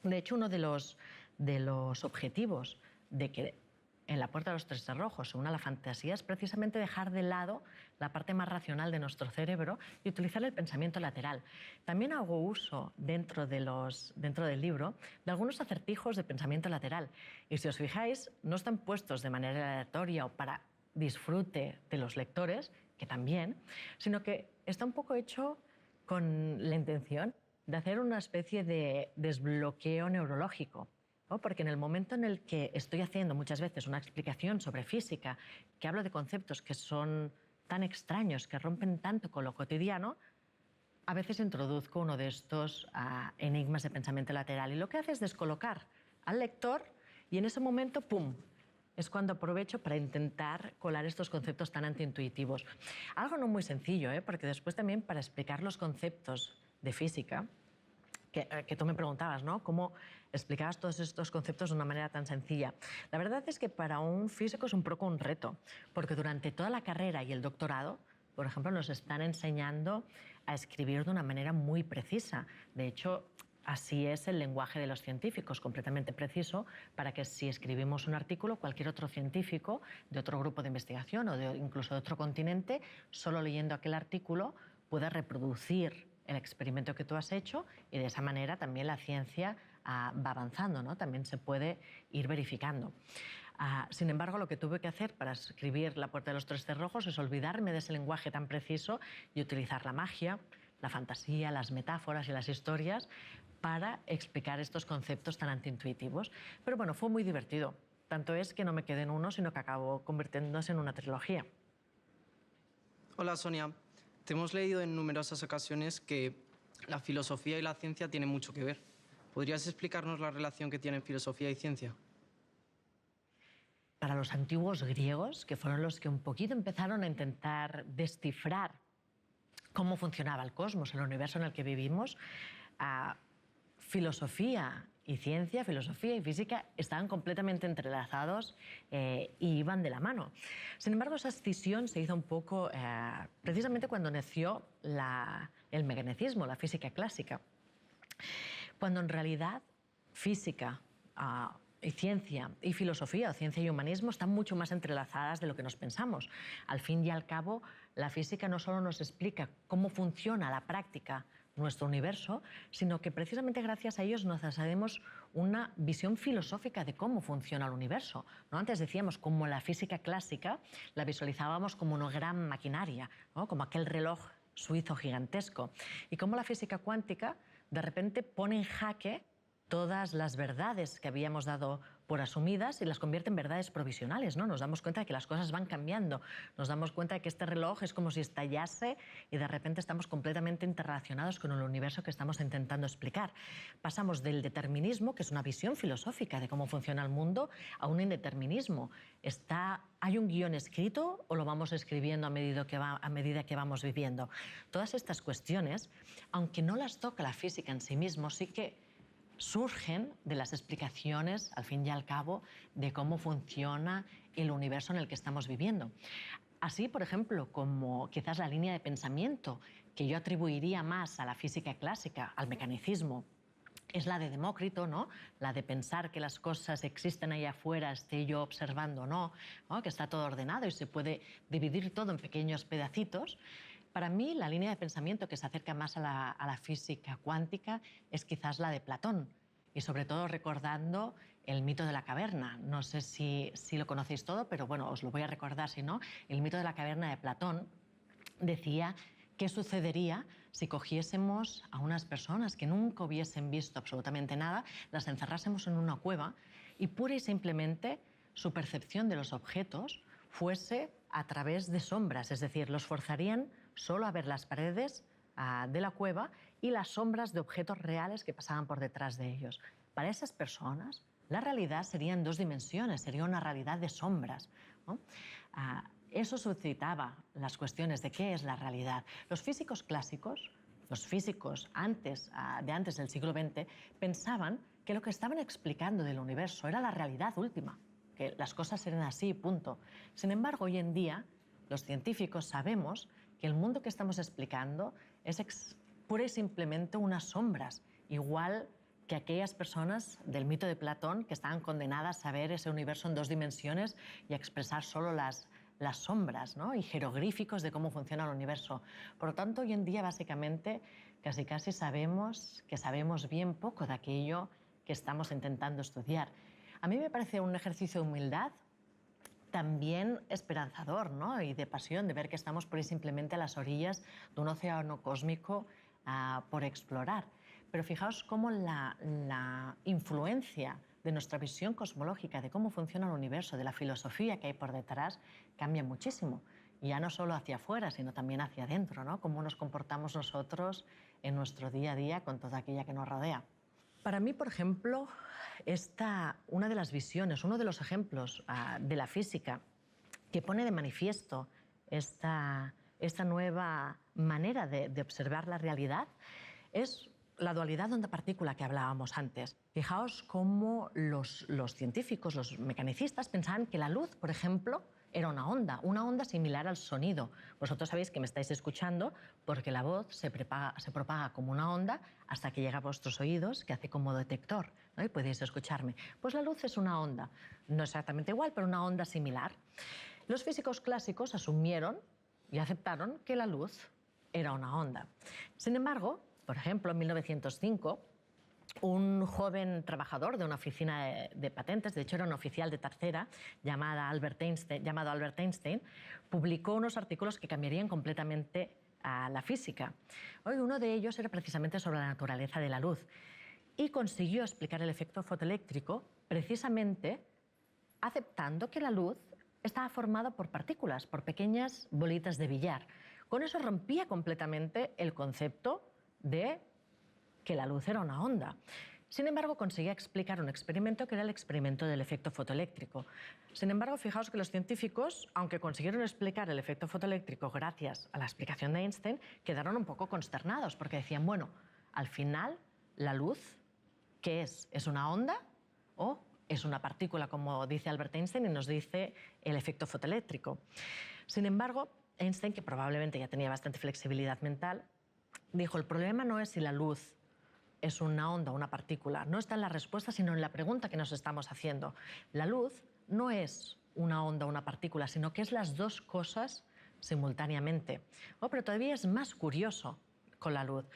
De hecho, uno de los objetivos de que en La puerta de los tres cerrojos se una la fantasía es precisamente dejar de lado la parte más racional de nuestro cerebro y utilizar el pensamiento lateral. También hago uso dentro del libro de algunos acertijos de pensamiento lateral. Y si os fijáis, no están puestos de manera aleatoria o para disfrute de los lectores, que también, sino que está un poco hecho con la intención de hacer una especie de desbloqueo neurológico, ¿no? Porque en el momento en el que estoy haciendo muchas veces una explicación sobre física, que hablo de conceptos que son tan extraños, que rompen tanto con lo cotidiano, a veces introduzco uno de estos enigmas de pensamiento lateral y lo que hace es descolocar al lector y en ese momento, ¡pum!, es cuando aprovecho para intentar colar estos conceptos tan antiintuitivos. Algo no muy sencillo, porque después también para explicar los conceptos de física, que tú me preguntabas, ¿no? ¿Cómo explicabas todos estos conceptos de una manera tan sencilla? La verdad es que para un físico es un poco un reto, porque durante toda la carrera y el doctorado, por ejemplo, nos están enseñando a escribir de una manera muy precisa. De hecho, así es el lenguaje de los científicos, completamente preciso, para que si escribimos un artículo, cualquier otro científico de otro grupo de investigación o incluso de otro continente, solo leyendo aquel artículo, pueda reproducir el experimento que tú has hecho y de esa manera también la ciencia va avanzando, ¿no? También se puede ir verificando. Sin embargo, lo que tuve que hacer para escribir La puerta de los tres cerrojos es olvidarme de ese lenguaje tan preciso y utilizar la magia, la fantasía, las metáforas y las historias para explicar estos conceptos tan antiintuitivos. Pero bueno, fue muy divertido. Tanto es que no me quedé en uno, sino que acabó convirtiéndose en una trilogía. Hola, Sonia. Te hemos leído en numerosas ocasiones que la filosofía y la ciencia tienen mucho que ver. ¿Podrías explicarnos la relación que tienen filosofía y ciencia? para los antiguos griegos, que fueron los que un poquito empezaron a intentar descifrar cómo funcionaba el cosmos, el universo en el que vivimos, filosofía y ciencia, filosofía y física estaban completamente entrelazados y iban de la mano. Sin embargo, esa escisión se hizo un poco precisamente cuando nació el mecanicismo, la física clásica, cuando en realidad física y ciencia y filosofía, o ciencia y humanismo, están mucho más entrelazadas de lo que nos pensamos. Al fin y al cabo, la física no solo nos explica cómo funciona la práctica nuestro universo, sino que precisamente gracias a ellos nos hacemos una visión filosófica de cómo funciona el universo, ¿no? Antes decíamos como la física clásica la visualizábamos como una gran maquinaria, ¿no? Como aquel reloj suizo gigantesco, y como la física cuántica de repente pone en jaque todas las verdades que habíamos dado por asumidas y las convierte en verdades provisionales, ¿no? Nos damos cuenta de que las cosas van cambiando, nos damos cuenta de que este reloj es como si estallase y de repente estamos completamente interrelacionados con el universo que estamos intentando explicar. Pasamos del determinismo, que es una visión filosófica de cómo funciona el mundo, a un indeterminismo. ¿Hay un guión escrito o lo vamos escribiendo a medida que vamos viviendo? Todas estas cuestiones, aunque no las toca la física en sí mismo, sí que surgen de las explicaciones, al fin y al cabo, de cómo funciona el universo en el que estamos viviendo. Así, por ejemplo, como quizás la línea de pensamiento que yo atribuiría más a la física clásica, al mecanicismo, es la de Demócrito, ¿no? La de pensar que las cosas existen ahí afuera, esté yo observando o no, que está todo ordenado y se puede dividir todo en pequeños pedacitos. Para mí, la línea de pensamiento que se acerca más a la física cuántica es quizás la de Platón, y sobre todo recordando el mito de la caverna. No sé si lo conocéis todo, pero bueno, os lo voy a recordar si no. El mito de la caverna de Platón decía qué sucedería si cogiésemos a unas personas que nunca hubiesen visto absolutamente nada, las encerrásemos en una cueva y pura y simplemente su percepción de los objetos fuese a través de sombras, es decir, los forzarían solo a ver las paredes de la cueva y las sombras de objetos reales que pasaban por detrás de ellos. Para esas personas, la realidad sería en 2 dimensiones, sería una realidad de sombras, ¿no? Eso suscitaba las cuestiones de qué es la realidad. Los físicos clásicos, los físicos antes del siglo XX, pensaban que lo que estaban explicando del universo era la realidad última, que las cosas eran así, punto. Sin embargo, hoy en día, los científicos sabemos que el mundo que estamos explicando es pura y simplemente unas sombras, igual que aquellas personas del mito de Platón que estaban condenadas a ver ese universo en 2 dimensiones y a expresar solo las sombras, ¿no? Y jeroglíficos de cómo funciona el universo. Por lo tanto, hoy en día, básicamente, casi sabemos que sabemos bien poco de aquello que estamos intentando estudiar. A mí me parece un ejercicio de humildad también esperanzador, ¿no? Y de pasión, de ver que estamos por ahí simplemente a las orillas de un océano cósmico por explorar. Pero fijaos cómo la influencia de nuestra visión cosmológica, de cómo funciona el universo, de la filosofía que hay por detrás, cambia muchísimo. Y ya no solo hacia afuera, sino también hacia adentro, ¿no? Cómo nos comportamos nosotros en nuestro día a día con toda aquella que nos rodea. Para mí, por ejemplo, una de las visiones, uno de los ejemplos de la física que pone de manifiesto esta nueva manera de observar la realidad es la dualidad onda-partícula que hablábamos antes. Fijaos cómo los científicos, los mecanicistas, pensaban que la luz, por ejemplo, era una onda similar al sonido. Vosotros sabéis que me estáis escuchando porque la voz se propaga como una onda hasta que llega a vuestros oídos, que hace como detector, ¿no? Y podéis escucharme. Pues la luz es una onda, no exactamente igual, pero una onda similar. Los físicos clásicos asumieron y aceptaron que la luz era una onda. Sin embargo, por ejemplo, en 1905, un joven trabajador de una oficina de patentes, de hecho era un oficial de tercera, llamado Albert Einstein, publicó unos artículos que cambiarían completamente a la física. Uno de ellos era precisamente sobre la naturaleza de la luz y consiguió explicar el efecto fotoeléctrico precisamente aceptando que la luz estaba formada por partículas, por pequeñas bolitas de billar. Con eso rompía completamente el concepto de que la luz era una onda. Sin embargo, conseguía explicar un experimento que era el experimento del efecto fotoeléctrico. Sin embargo, fijaos que los científicos, aunque consiguieron explicar el efecto fotoeléctrico gracias a la explicación de Einstein, quedaron un poco consternados porque decían, bueno, al final, la luz, ¿qué es? ¿Es una onda o es una partícula, como dice Albert Einstein y nos dice el efecto fotoeléctrico? Sin embargo, Einstein, que probablemente ya tenía bastante flexibilidad mental, dijo, el problema no es si la luz es una onda o una partícula, no está en la respuesta, sino en la pregunta que nos estamos haciendo. La luz no es una onda o una partícula, sino que es las dos cosas simultáneamente. Oh, pero todavía es más curioso con la luz.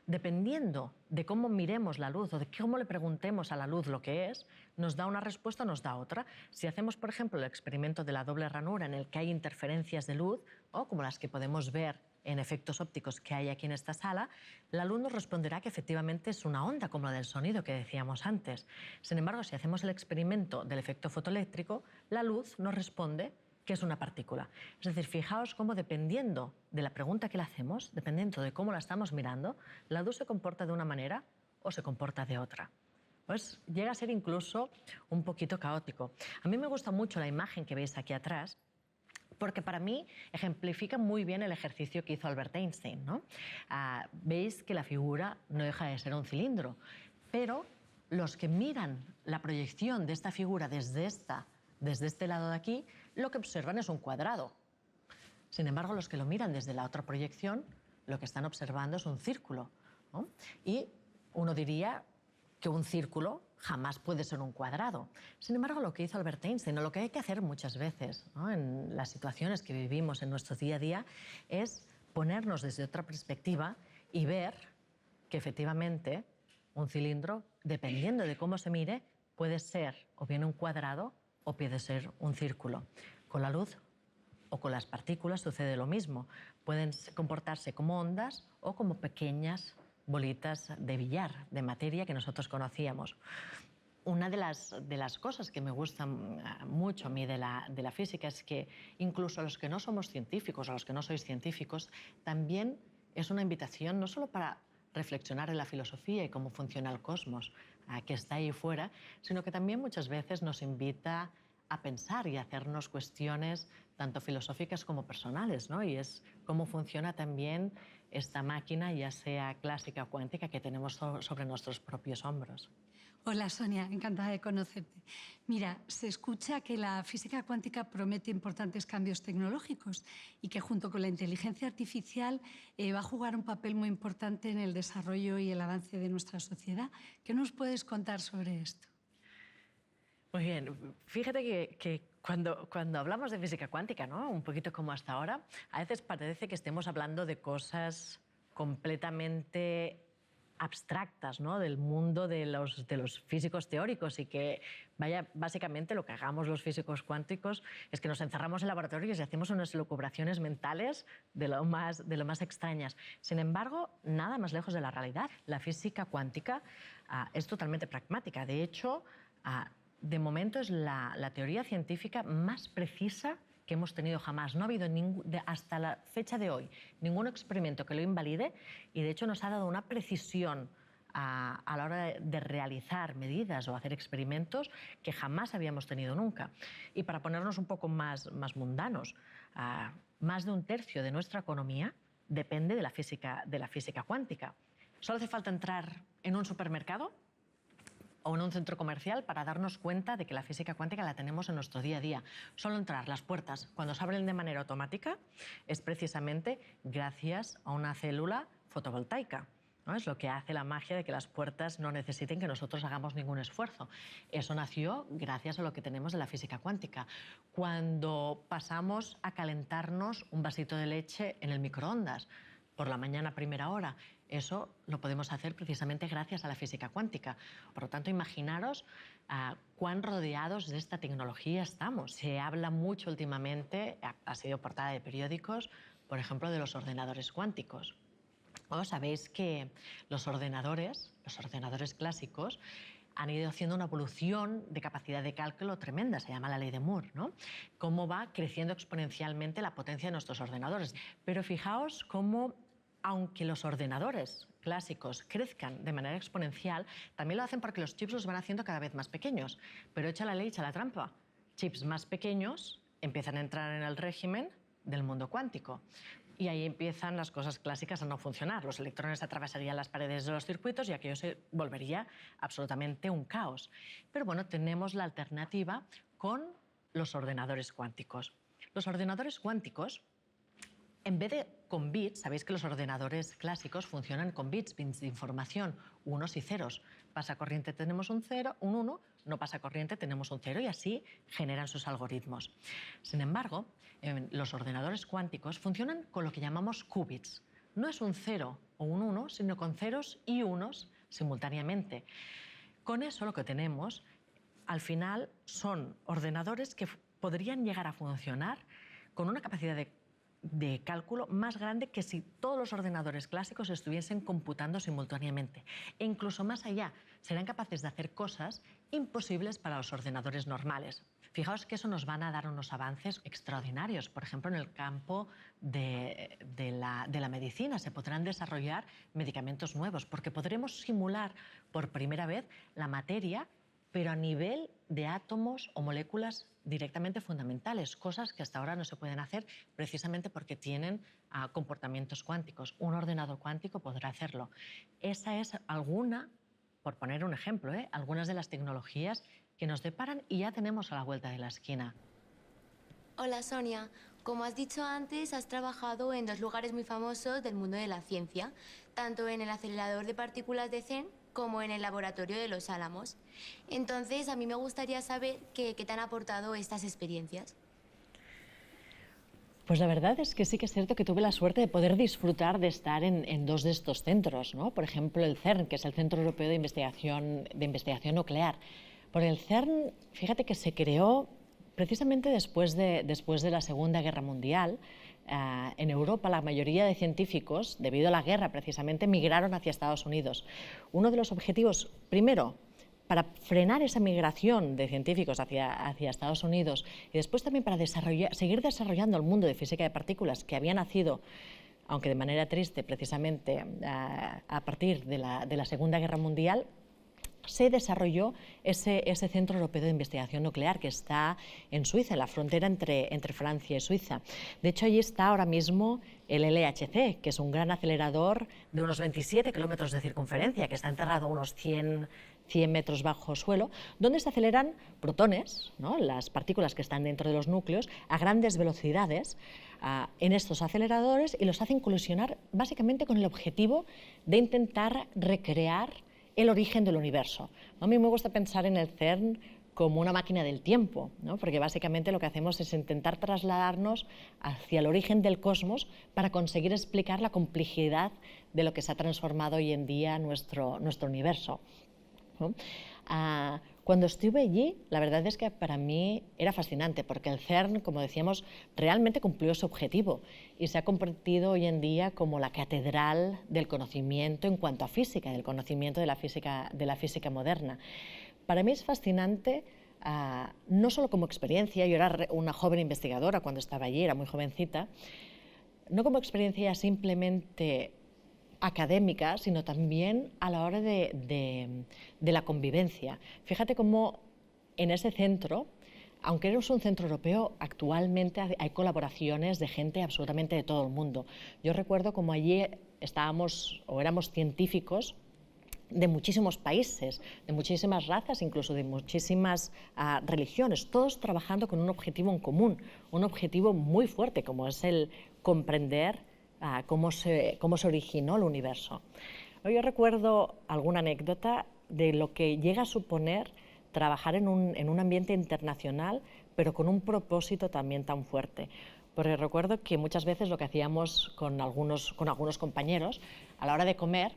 Dependiendo de cómo miremos la luz o de cómo le preguntemos a la luz lo que es, nos da una respuesta o nos da otra. Si hacemos, por ejemplo, el experimento de la doble ranura en el que hay interferencias de luz, o como las que podemos ver en efectos ópticos que hay aquí en esta sala, la luz nos responderá que efectivamente es una onda, como la del sonido que decíamos antes. Sin embargo, si hacemos el experimento del efecto fotoeléctrico, la luz nos responde que es una partícula. Es decir, fijaos cómo dependiendo de la pregunta que le hacemos, dependiendo de cómo la estamos mirando, la luz se comporta de una manera o se comporta de otra. Pues llega a ser incluso un poquito caótico. A mí me gusta mucho la imagen que veis aquí atrás, porque para mí ejemplifica muy bien el ejercicio que hizo Albert Einstein, ¿no? Veis que la figura no deja de ser un cilindro, pero los que miran la proyección de esta figura desde este lado de aquí, lo que observan es un cuadrado. Sin embargo, los que lo miran desde la otra proyección, lo que están observando es un círculo, ¿no? Y uno diría que un círculo jamás puede ser un cuadrado. Sin embargo, lo que hizo Albert Einstein, o lo que hay que hacer muchas veces, ¿no?, en las situaciones que vivimos en nuestro día a día, es ponernos desde otra perspectiva y ver que efectivamente un cilindro, dependiendo de cómo se mire, puede ser o bien un cuadrado o puede ser un círculo. Con la luz o con las partículas sucede lo mismo. Pueden comportarse como ondas o como pequeñas bolitas de billar, de materia que nosotros conocíamos. Una de las cosas que me gustan mucho a mí de la física es que incluso a los que no somos científicos, a los que no sois científicos, también es una invitación no solo para reflexionar en la filosofía y cómo funciona el cosmos, que está ahí fuera, sino que también muchas veces nos invita a pensar y a hacernos cuestiones tanto filosóficas como personales, ¿no? Y es cómo funciona también esta máquina, ya sea clásica o cuántica, que tenemos sobre nuestros propios hombros. Hola Sonia, encantada de conocerte. Mira, se escucha que la física cuántica promete importantes cambios tecnológicos y que junto con la inteligencia artificial va a jugar un papel muy importante en el desarrollo y el avance de nuestra sociedad. ¿Qué nos puedes contar sobre esto? Muy bien, fíjate que cuando hablamos de física cuántica, ¿no?, un poquito como hasta ahora, a veces parece que estemos hablando de cosas completamente abstractas, ¿no?, del mundo de los físicos teóricos, y que, vaya, básicamente lo que hagamos los físicos cuánticos es que nos encerramos en laboratorios y hacemos unas elucubraciones mentales de lo más extrañas. Sin embargo, nada más lejos de la realidad. La física cuántica es totalmente pragmática. De hecho, de momento es la teoría científica más precisa que hemos tenido jamás. No ha habido hasta la fecha de hoy ningún experimento que lo invalide, y de hecho nos ha dado una precisión a la hora de realizar medidas o hacer experimentos que jamás habíamos tenido nunca. Y para ponernos un poco más mundanos, más de un tercio de nuestra economía depende de la física cuántica. Solo hace falta entrar en un supermercado o en un centro comercial para darnos cuenta de que la física cuántica la tenemos en nuestro día a día. Solo entrar, las puertas, cuando se abren de manera automática, es precisamente gracias a una célula fotovoltaica, ¿no? Es lo que hace la magia de que las puertas no necesiten que nosotros hagamos ningún esfuerzo. Eso nació gracias a lo que tenemos de la física cuántica. Cuando pasamos a calentarnos un vasito de leche en el microondas por la mañana a primera hora, eso lo podemos hacer precisamente gracias a la física cuántica. Por lo tanto, imaginaros cuán rodeados de esta tecnología estamos. Se habla mucho últimamente, ha sido portada de periódicos, por ejemplo, de los ordenadores cuánticos. Sabéis que los ordenadores clásicos han ido haciendo una evolución de capacidad de cálculo tremenda, se llama la ley de Moore, ¿no? Cómo va creciendo exponencialmente la potencia de nuestros ordenadores. Pero fijaos cómo aunque los ordenadores clásicos crezcan de manera exponencial, también lo hacen porque los chips los van haciendo cada vez más pequeños. Pero echa la ley, echa la trampa. Chips más pequeños empiezan a entrar en el régimen del mundo cuántico. Y ahí empiezan las cosas clásicas a no funcionar. Los electrones atravesarían las paredes de los circuitos y aquello se volvería absolutamente un caos. Pero bueno, tenemos la alternativa con los ordenadores cuánticos. Los ordenadores cuánticos, en vez de con bits, sabéis que los ordenadores clásicos funcionan con bits de información, unos y ceros. Pasa corriente, tenemos un 0, un 1, no pasa corriente, tenemos un 0 y así generan sus algoritmos. Sin embargo, los ordenadores cuánticos funcionan con lo que llamamos qubits. No es un 0 o un 1, sino con ceros y unos simultáneamente. Con eso lo que tenemos, al final, son ordenadores que podrían llegar a funcionar con una capacidad de cálculo más grande que si todos los ordenadores clásicos estuviesen computando simultáneamente. E incluso más allá, serán capaces de hacer cosas imposibles para los ordenadores normales. Fijaos que eso nos van a dar unos avances extraordinarios. Por ejemplo, en el campo de la medicina se podrán desarrollar medicamentos nuevos porque podremos simular por primera vez la materia, pero a nivel de átomos o moléculas directamente fundamentales, cosas que hasta ahora no se pueden hacer precisamente porque tienen comportamientos cuánticos. Un ordenador cuántico podrá hacerlo. Esa es alguna, por poner un ejemplo, algunas de las tecnologías que nos deparan y ya tenemos a la vuelta de la esquina. Hola Sonia, como has dicho antes, has trabajado en dos lugares muy famosos del mundo de la ciencia, tanto en el acelerador de partículas de CERN como en el laboratorio de Los Álamos. Entonces, a mí me gustaría saber qué te han aportado estas experiencias. Pues la verdad es que sí que es cierto que tuve la suerte de poder disfrutar de estar en dos de estos centros, ¿no? Por ejemplo, el CERN, que es el Centro Europeo de Investigación Nuclear. Por el CERN, fíjate que se creó precisamente después de la Segunda Guerra Mundial. En Europa la mayoría de científicos, debido a la guerra precisamente, migraron hacia Estados Unidos. Uno de los objetivos, primero, para frenar esa migración de científicos hacia Estados Unidos y después también para seguir desarrollando el mundo de física de partículas que había nacido, aunque de manera triste precisamente a partir de la Segunda Guerra Mundial, se desarrolló ese Centro Europeo de Investigación Nuclear que está en Suiza, en la frontera entre Francia y Suiza. De hecho, allí está ahora mismo el LHC, que es un gran acelerador de unos 27 kilómetros de circunferencia, que está enterrado a unos 100 metros bajo suelo, donde se aceleran protones, ¿no? Las partículas que están dentro de los núcleos, a grandes velocidades en estos aceleradores y los hacen colisionar básicamente con el objetivo de intentar recrear el origen del universo. A mí me gusta pensar en el CERN como una máquina del tiempo, ¿no? Porque básicamente lo que hacemos es intentar trasladarnos hacia el origen del cosmos para conseguir explicar la complejidad de lo que se ha transformado hoy en día nuestro universo, ¿no? Cuando estuve allí, la verdad es que para mí era fascinante, porque el CERN, como decíamos, realmente cumplió su objetivo y se ha convertido hoy en día como la catedral del conocimiento en cuanto a física, del conocimiento de la física moderna. Para mí es fascinante, no solo como experiencia, yo era una joven investigadora cuando estaba allí, era muy jovencita, no como experiencia simplemente académica, sino también a la hora de la convivencia. Fíjate cómo en ese centro, aunque es un centro europeo, actualmente hay colaboraciones de gente absolutamente de todo el mundo. Yo recuerdo como allí éramos científicos de muchísimos países, de muchísimas razas, incluso de muchísimas religiones, todos trabajando con un objetivo en común, un objetivo muy fuerte, como es el comprender cómo se originó el universo. Yo recuerdo alguna anécdota de lo que llega a suponer trabajar en un ambiente internacional, pero con un propósito también tan fuerte. Porque recuerdo que muchas veces lo que hacíamos con algunos compañeros, a la hora de comer,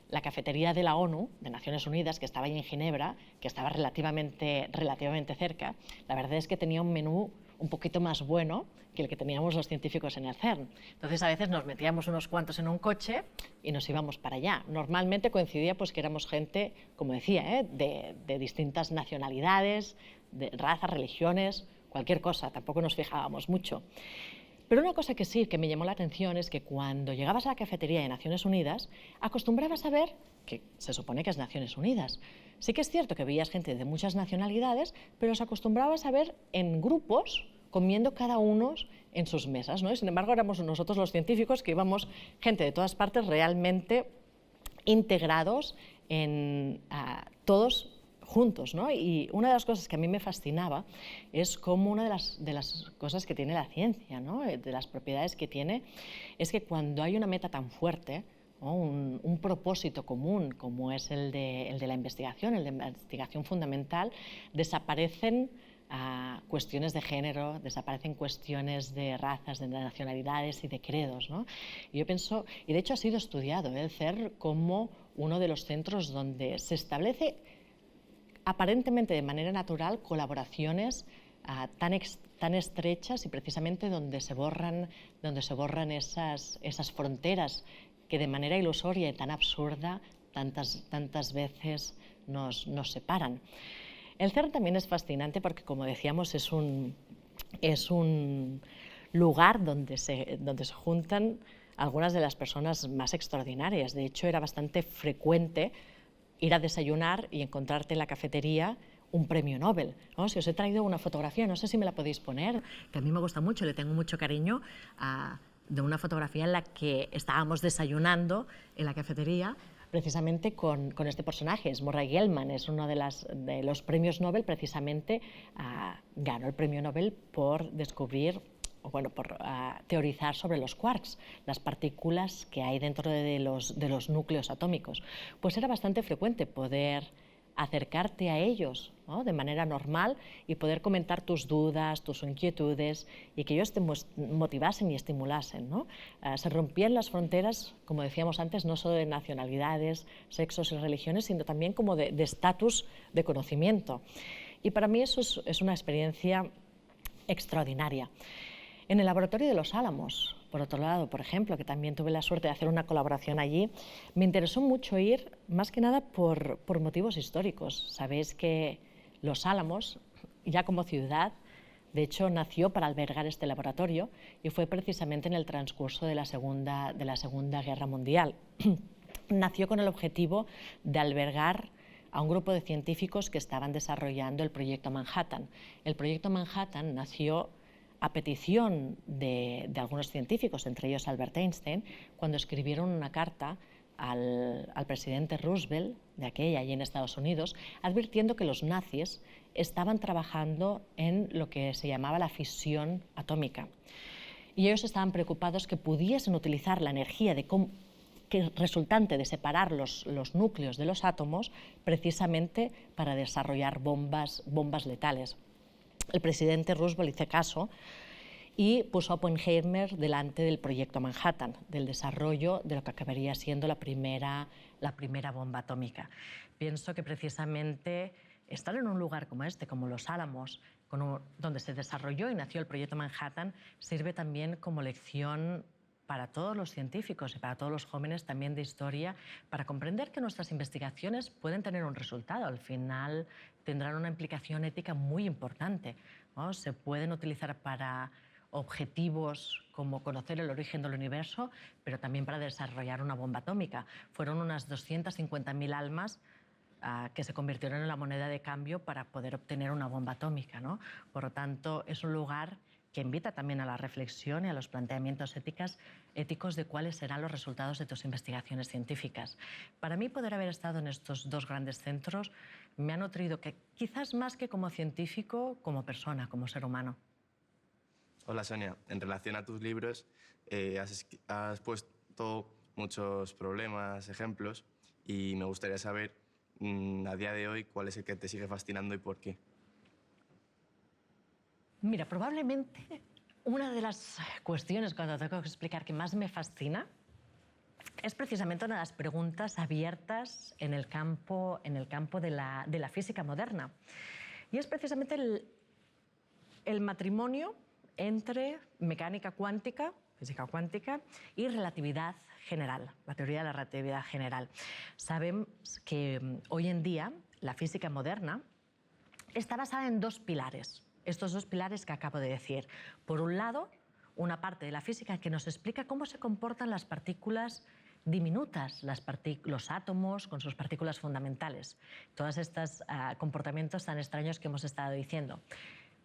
la cafetería de la ONU, de Naciones Unidas, que estaba ahí en Ginebra, que estaba relativamente cerca, la verdad es que tenía un menú un poquito más bueno que el que teníamos los científicos en el CERN. Entonces, a veces nos metíamos unos cuantos en un coche y nos íbamos para allá. Normalmente coincidía pues, que éramos gente, como decía, de distintas nacionalidades, de razas, religiones, cualquier cosa, tampoco nos fijábamos mucho. Pero una cosa que sí, que me llamó la atención es que cuando llegabas a la cafetería de Naciones Unidas, acostumbrabas a ver, que se supone que es Naciones Unidas, sí que es cierto que veías gente de muchas nacionalidades, pero os acostumbrabas a ver en grupos, comiendo cada uno en sus mesas, ¿no? Y sin embargo, éramos nosotros los científicos que íbamos, gente de todas partes, realmente integrados en todos juntos, ¿no? Y una de las cosas que a mí me fascinaba es cómo una de las cosas que tiene la ciencia, ¿no? De las propiedades que tiene, es que cuando hay una meta tan fuerte, ¿no? un propósito común como es el de la investigación, el de investigación fundamental, desaparecen cuestiones de género, desaparecen cuestiones de razas, de nacionalidades y de credos, ¿no? Y yo pienso, y de hecho ha sido estudiado el CERN como uno de los centros donde se establece aparentemente de manera natural colaboraciones tan estrechas y precisamente donde se borran esas fronteras que de manera ilusoria y tan absurda tantas veces nos separan. El CERN también es fascinante porque, como decíamos, es un lugar donde se juntan algunas de las personas más extraordinarias. De hecho, era bastante frecuente ir a desayunar y encontrarte en la cafetería un premio Nobel, ¿no? Si os he traído una fotografía, no sé si me la podéis poner, que a mí me gusta mucho, le tengo mucho cariño, de una fotografía en la que estábamos desayunando en la cafetería precisamente con este personaje, es Murray Gell-Mann, es uno de los premios Nobel, precisamente ganó el premio Nobel por descubrir, bueno, por teorizar sobre los quarks, las partículas que hay dentro de los núcleos atómicos. Pues era bastante frecuente poder acercarte a ellos, ¿no? De manera normal y poder comentar tus dudas, tus inquietudes y que ellos te motivasen y estimulasen, ¿no? Se rompían las fronteras, como decíamos antes, no solo de nacionalidades, sexos y religiones, sino también como de estatus de conocimiento. Y para mí eso es una experiencia extraordinaria. En el laboratorio de Los Álamos, por otro lado, por ejemplo, que también tuve la suerte de hacer una colaboración allí, me interesó mucho ir, más que nada por motivos históricos. Sabéis que Los Álamos, ya como ciudad, de hecho nació para albergar este laboratorio y fue precisamente en el transcurso de la Segunda Guerra Mundial. Nació con el objetivo de albergar a un grupo de científicos que estaban desarrollando el Proyecto Manhattan. El Proyecto Manhattan nació a petición de algunos científicos, entre ellos Albert Einstein, cuando escribieron una carta al presidente Roosevelt, de aquella, allí en Estados Unidos, advirtiendo que los nazis estaban trabajando en lo que se llamaba la fisión atómica. Y ellos estaban preocupados que pudiesen utilizar la energía resultante de separar los núcleos de los átomos precisamente para desarrollar bombas letales. El presidente Roosevelt hizo caso y puso a Oppenheimer delante del Proyecto Manhattan, del desarrollo de lo que acabaría siendo la primera bomba atómica. Pienso que precisamente estar en un lugar como este, como Los Álamos, donde se desarrolló y nació el Proyecto Manhattan, sirve también como lección para todos los científicos y para todos los jóvenes también de historia, para comprender que nuestras investigaciones pueden tener un resultado. Al final tendrán una implicación ética muy importante, ¿no? Se pueden utilizar para objetivos como conocer el origen del universo, pero también para desarrollar una bomba atómica. Fueron unas 250.000 almas que se convirtieron en la moneda de cambio para poder obtener una bomba atómica, ¿no? Por lo tanto, es un lugar que invita también a la reflexión y a los planteamientos éticos de cuáles serán los resultados de tus investigaciones científicas. Para mí, poder haber estado en estos dos grandes centros me ha nutrido, que quizás más que como científico, como persona, como ser humano. Hola, Sonia. En relación a tus libros, has puesto muchos problemas, ejemplos, y me gustaría saber, a día de hoy, cuál es el que te sigue fascinando y por qué. Mira, probablemente una de las cuestiones cuando tengo que explicar que más me fascina es precisamente una de las preguntas abiertas en el campo de la física moderna. Y es precisamente el matrimonio entre mecánica cuántica, física cuántica, y relatividad general, la teoría de la relatividad general. Sabemos que hoy en día la física moderna está basada en dos pilares. Estos dos pilares que acabo de decir. Por un lado, una parte de la física que nos explica cómo se comportan las partículas diminutas, los átomos con sus partículas fundamentales. Todos estos comportamientos tan extraños que hemos estado diciendo.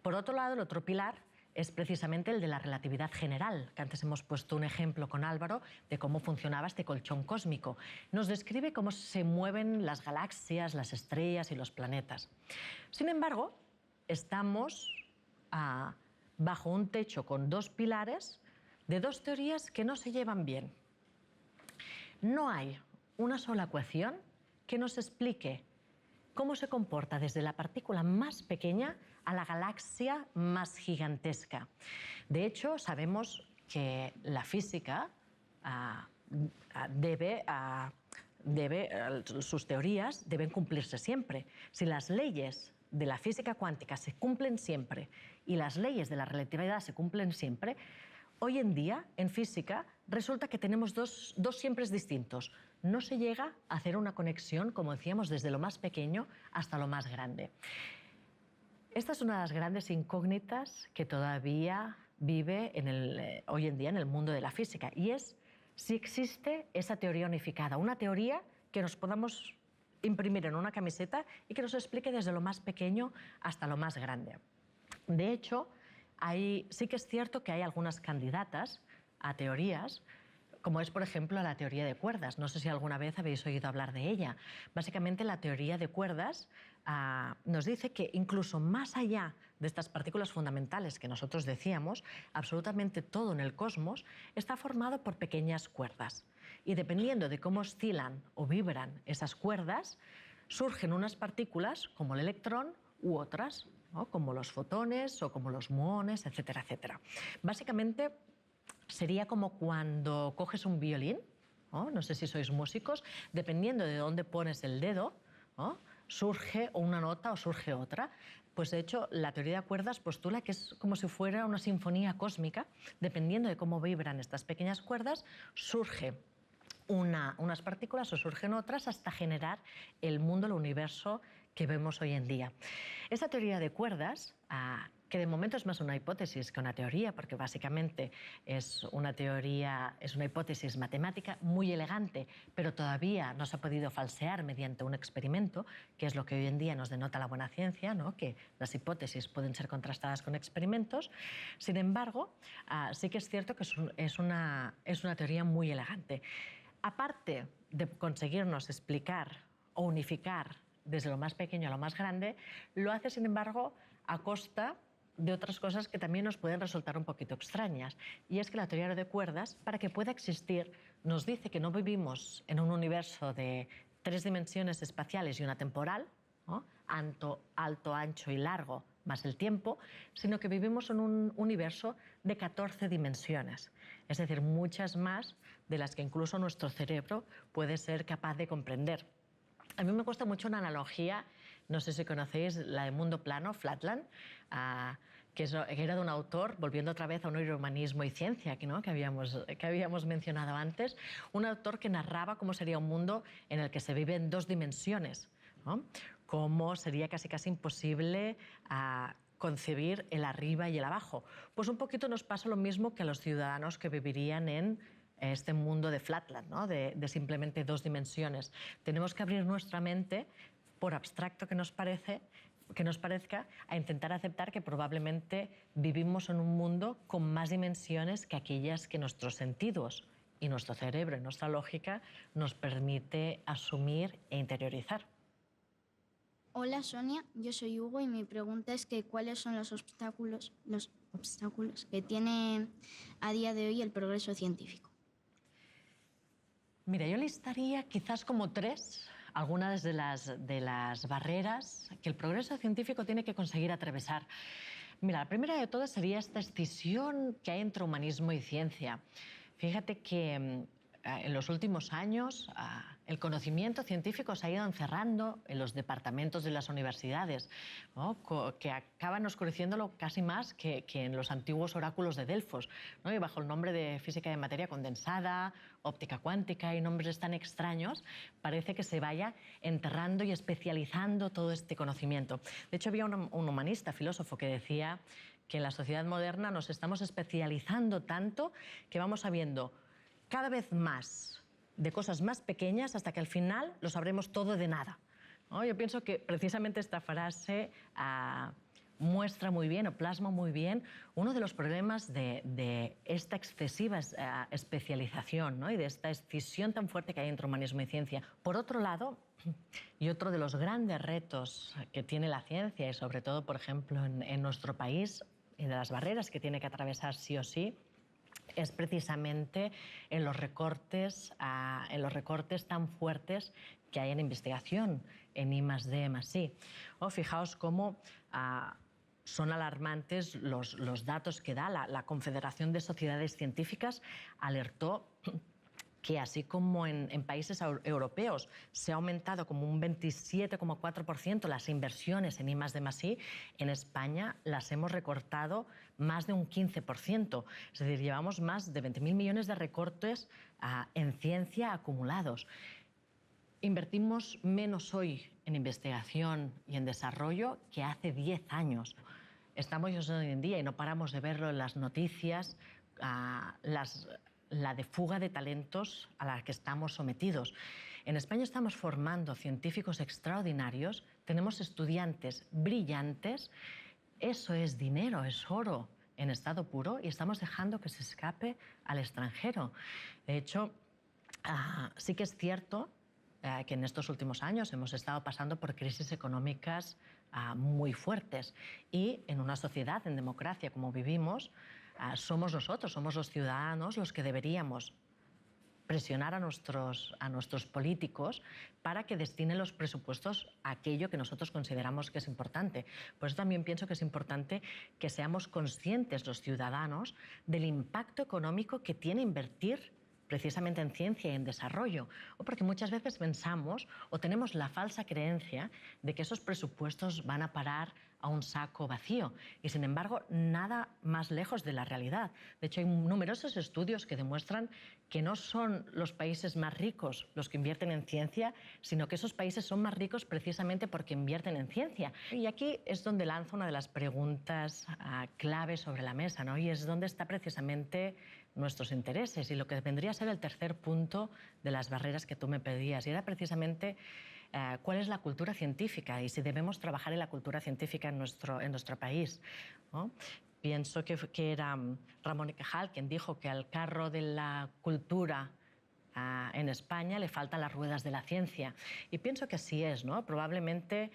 Por otro lado, el otro pilar es precisamente el de la relatividad general, que antes hemos puesto un ejemplo con Álvaro de cómo funcionaba este colchón cósmico. Nos describe cómo se mueven las galaxias, las estrellas y los planetas. Sin embargo, estamos bajo un techo con dos pilares de dos teorías que no se llevan bien. No hay una sola ecuación que nos explique cómo se comporta desde la partícula más pequeña a la galaxia más gigantesca. De hecho, sabemos que la física sus teorías deben cumplirse siempre. Si las leyes de la física cuántica se cumplen siempre y las leyes de la relatividad se cumplen siempre, hoy en día, en física, resulta que tenemos dos siempres distintos. No se llega a hacer una conexión, como decíamos, desde lo más pequeño hasta lo más grande. Esta es una de las grandes incógnitas que todavía vive hoy en día en el mundo de la física, y es si existe esa teoría unificada, una teoría que nos podamos imprimir en una camiseta y que nos explique desde lo más pequeño hasta lo más grande. De hecho, sí que es cierto que hay algunas candidatas a teorías, como es, por ejemplo, la teoría de cuerdas. No sé si alguna vez habéis oído hablar de ella. Básicamente, la teoría de cuerdas nos dice que incluso más allá de estas partículas fundamentales que nosotros decíamos, absolutamente todo en el cosmos está formado por pequeñas cuerdas. Y dependiendo de cómo oscilan o vibran esas cuerdas, surgen unas partículas como el electrón u otras, ¿no? Como los fotones o como los muones, etcétera, etcétera. Básicamente, sería como cuando coges un violín, ¿no? No sé si sois músicos, dependiendo de dónde pones el dedo, ¿no? Surge una nota o surge otra. Pues de hecho, la teoría de cuerdas postula que es como si fuera una sinfonía cósmica. Dependiendo de cómo vibran estas pequeñas cuerdas, surge unas partículas o surgen otras hasta generar el mundo, el universo que vemos hoy en día. Esta teoría de cuerdas, que de momento es más una hipótesis que una teoría, porque básicamente es una hipótesis matemática muy elegante, pero todavía no se ha podido falsear mediante un experimento, que es lo que hoy en día nos denota la buena ciencia, ¿no? Que las hipótesis pueden ser contrastadas con experimentos. Sin embargo, sí que es cierto que es una teoría muy elegante. Aparte de conseguirnos explicar o unificar desde lo más pequeño a lo más grande, lo hace, sin embargo, a costa de otras cosas que también nos pueden resultar un poquito extrañas. Y es que la teoría de cuerdas, para que pueda existir, nos dice que no vivimos en un universo de 3 dimensiones espaciales y una temporal, ¿no? Alto, ancho y largo, más el tiempo, sino que vivimos en un universo de 14 dimensiones. Es decir, muchas más de las que incluso nuestro cerebro puede ser capaz de comprender. A mí me gusta mucho una analogía, no sé si conocéis la de Mundo Plano, Flatland, que era de un autor, volviendo otra vez a un neurohumanismo y ciencia, ¿no? que habíamos mencionado antes, un autor que narraba cómo sería un mundo en el que se vive en 2 dimensiones, ¿no? Cómo sería casi imposible concebir el arriba y el abajo. Pues un poquito nos pasa lo mismo que a los ciudadanos que vivirían en este mundo de Flatland, ¿no? de simplemente 2 dimensiones. Tenemos que abrir nuestra mente, por abstracto que nos parezca, a intentar aceptar que probablemente vivimos en un mundo con más dimensiones que aquellas que nuestros sentidos y nuestro cerebro y nuestra lógica nos permite asumir e interiorizar. Hola Sonia, yo soy Hugo y mi pregunta es que ¿cuáles son los obstáculos que tiene a día de hoy el progreso científico? Mira, yo listaría quizás como 3 algunas de las barreras que el progreso científico tiene que conseguir atravesar. Mira, la primera de todas sería esta escisión que hay entre humanismo y ciencia. Fíjate que en los últimos años el conocimiento científico se ha ido encerrando en los departamentos de las universidades, ¿no? Que acaban oscureciéndolo casi más que en los antiguos oráculos de Delfos, ¿no? Y bajo el nombre de física de materia condensada, óptica cuántica y nombres tan extraños, parece que se vaya enterrando y especializando todo este conocimiento. De hecho, había un humanista, filósofo, que decía que en la sociedad moderna nos estamos especializando tanto que vamos sabiendo cada vez más de cosas más pequeñas hasta que al final lo sabremos todo de nada, ¿no? Yo pienso que precisamente esta frase muestra muy bien o plasma muy bien uno de los problemas de esta excesiva especialización, ¿no? Y de esta escisión tan fuerte que hay entre humanismo y ciencia. Por otro lado, y otro de los grandes retos que tiene la ciencia, y sobre todo, por ejemplo, en nuestro país, y de las barreras que tiene que atravesar sí o sí, es precisamente en los recortes tan fuertes que hay en investigación, en I+D, I+I. Fijaos cómo son alarmantes los datos que da la Confederación de Sociedades Científicas. Alertó que así como en países europeos se ha aumentado como un 27,4% las inversiones en I+D+I, en España las hemos recortado más de un 15%. Es decir, llevamos más de 20.000 millones de recortes en ciencia acumulados. Invertimos menos hoy en investigación y en desarrollo que hace 10 años. Estamos hoy en día, y no paramos de verlo en las noticias, la de fuga de talentos a la que estamos sometidos. En España estamos formando científicos extraordinarios, tenemos estudiantes brillantes, eso es dinero, es oro en estado puro, y estamos dejando que se escape al extranjero. De hecho, sí que es cierto que en estos últimos años hemos estado pasando por crisis económicas muy fuertes, y en una sociedad, en democracia como vivimos, somos nosotros, somos los ciudadanos los que deberíamos presionar a nuestros políticos para que destinen los presupuestos a aquello que nosotros consideramos que es importante. Por eso también pienso que es importante que seamos conscientes los ciudadanos del impacto económico que tiene invertir precisamente en ciencia y en desarrollo, o porque muchas veces pensamos o tenemos la falsa creencia de que esos presupuestos van a parar a un saco vacío, y sin embargo nada más lejos de la realidad. De hecho, hay numerosos estudios que demuestran que no son los países más ricos los que invierten en ciencia, sino que esos países son más ricos precisamente porque invierten en ciencia. Y aquí es donde lanzo una de las preguntas clave sobre la mesa, ¿no? Y es donde está precisamente nuestros intereses, y lo que vendría a ser el tercer punto de las barreras que tú me pedías, y era precisamente cuál es la cultura científica y si debemos trabajar en la cultura científica en nuestro país, ¿no? Pienso que era Ramón y Cajal quien dijo que al carro de la cultura en España le faltan las ruedas de la ciencia, y pienso que así es, ¿no? Probablemente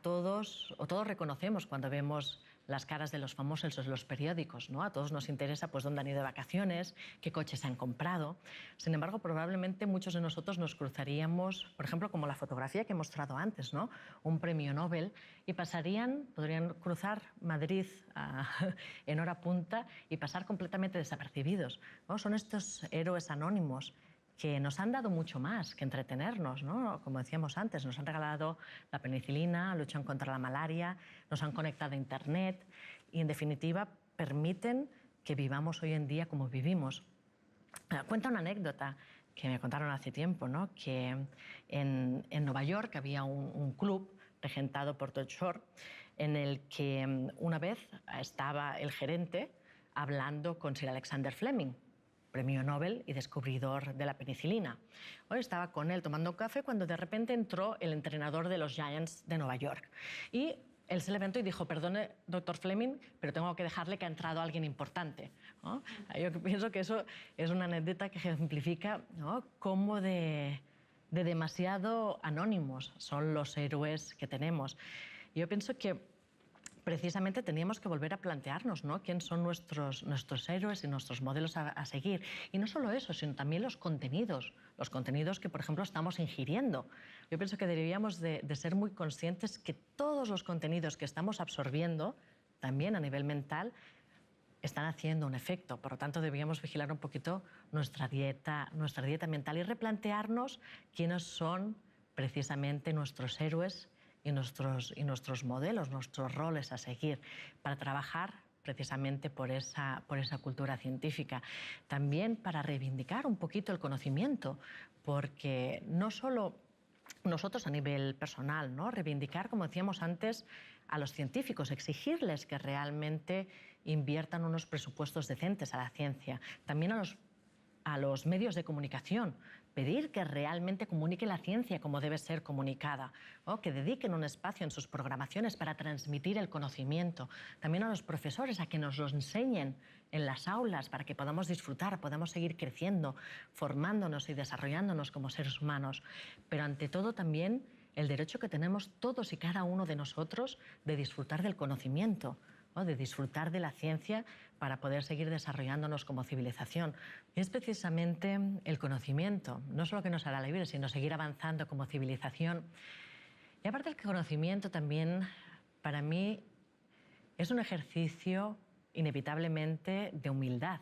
todos reconocemos cuando vemos las caras de los famosos en los periódicos, ¿no? A todos nos interesa pues dónde han ido de vacaciones, qué coches han comprado. Sin embargo, probablemente muchos de nosotros nos cruzaríamos, por ejemplo, como la fotografía que he mostrado antes, ¿no? Un premio Nobel, y podrían cruzar Madrid en hora punta y pasar completamente desapercibidos, ¿no? Son estos héroes anónimos que nos han dado mucho más que entretenernos, ¿no? Como decíamos antes, nos han regalado la penicilina, luchan contra la malaria, nos han conectado a Internet y, en definitiva, permiten que vivamos hoy en día como vivimos. Cuenta una anécdota que me contaron hace tiempo, ¿no? Que en Nueva York había un club regentado por Todd Shore en el que una vez estaba el gerente hablando con Sir Alexander Fleming, premio Nobel y descubridor de la penicilina. Hoy estaba con él tomando un café cuando de repente entró el entrenador de los Giants de Nueva York. Y él se levantó y dijo: perdone, doctor Fleming, pero tengo que dejarle que ha entrado alguien importante, ¿no? Yo pienso que eso es una anécdota que ejemplifica, ¿no?, cómo de demasiado anónimos son los héroes que tenemos. Yo pienso que precisamente teníamos que volver a plantearnos, ¿no?, quién son nuestros héroes y nuestros modelos a seguir. Y no solo eso, sino también los contenidos que, por ejemplo, estamos ingiriendo. Yo pienso que deberíamos de ser muy conscientes que todos los contenidos que estamos absorbiendo, también a nivel mental, están haciendo un efecto. Por lo tanto, deberíamos vigilar un poquito nuestra dieta mental y replantearnos quiénes son precisamente nuestros héroes y nuestros modelos, nuestros roles a seguir, para trabajar precisamente por esa cultura científica. También para reivindicar un poquito el conocimiento, porque no solo nosotros a nivel personal, ¿no? Reivindicar, como decíamos antes, a los científicos, exigirles que realmente inviertan unos presupuestos decentes a la ciencia. También a los medios de comunicación, pedir que realmente comunique la ciencia como debe ser comunicada, ¿no? Que dediquen un espacio en sus programaciones para transmitir el conocimiento. También a los profesores a que nos lo enseñen en las aulas para que podamos disfrutar, podamos seguir creciendo, formándonos y desarrollándonos como seres humanos. Pero ante todo también el derecho que tenemos todos y cada uno de nosotros de disfrutar del conocimiento, ¿no? De disfrutar de la ciencia para poder seguir desarrollándonos como civilización. Y es precisamente el conocimiento, no solo que nos hará libre, sino seguir avanzando como civilización. Y aparte el conocimiento también, para mí, es un ejercicio inevitablemente de humildad.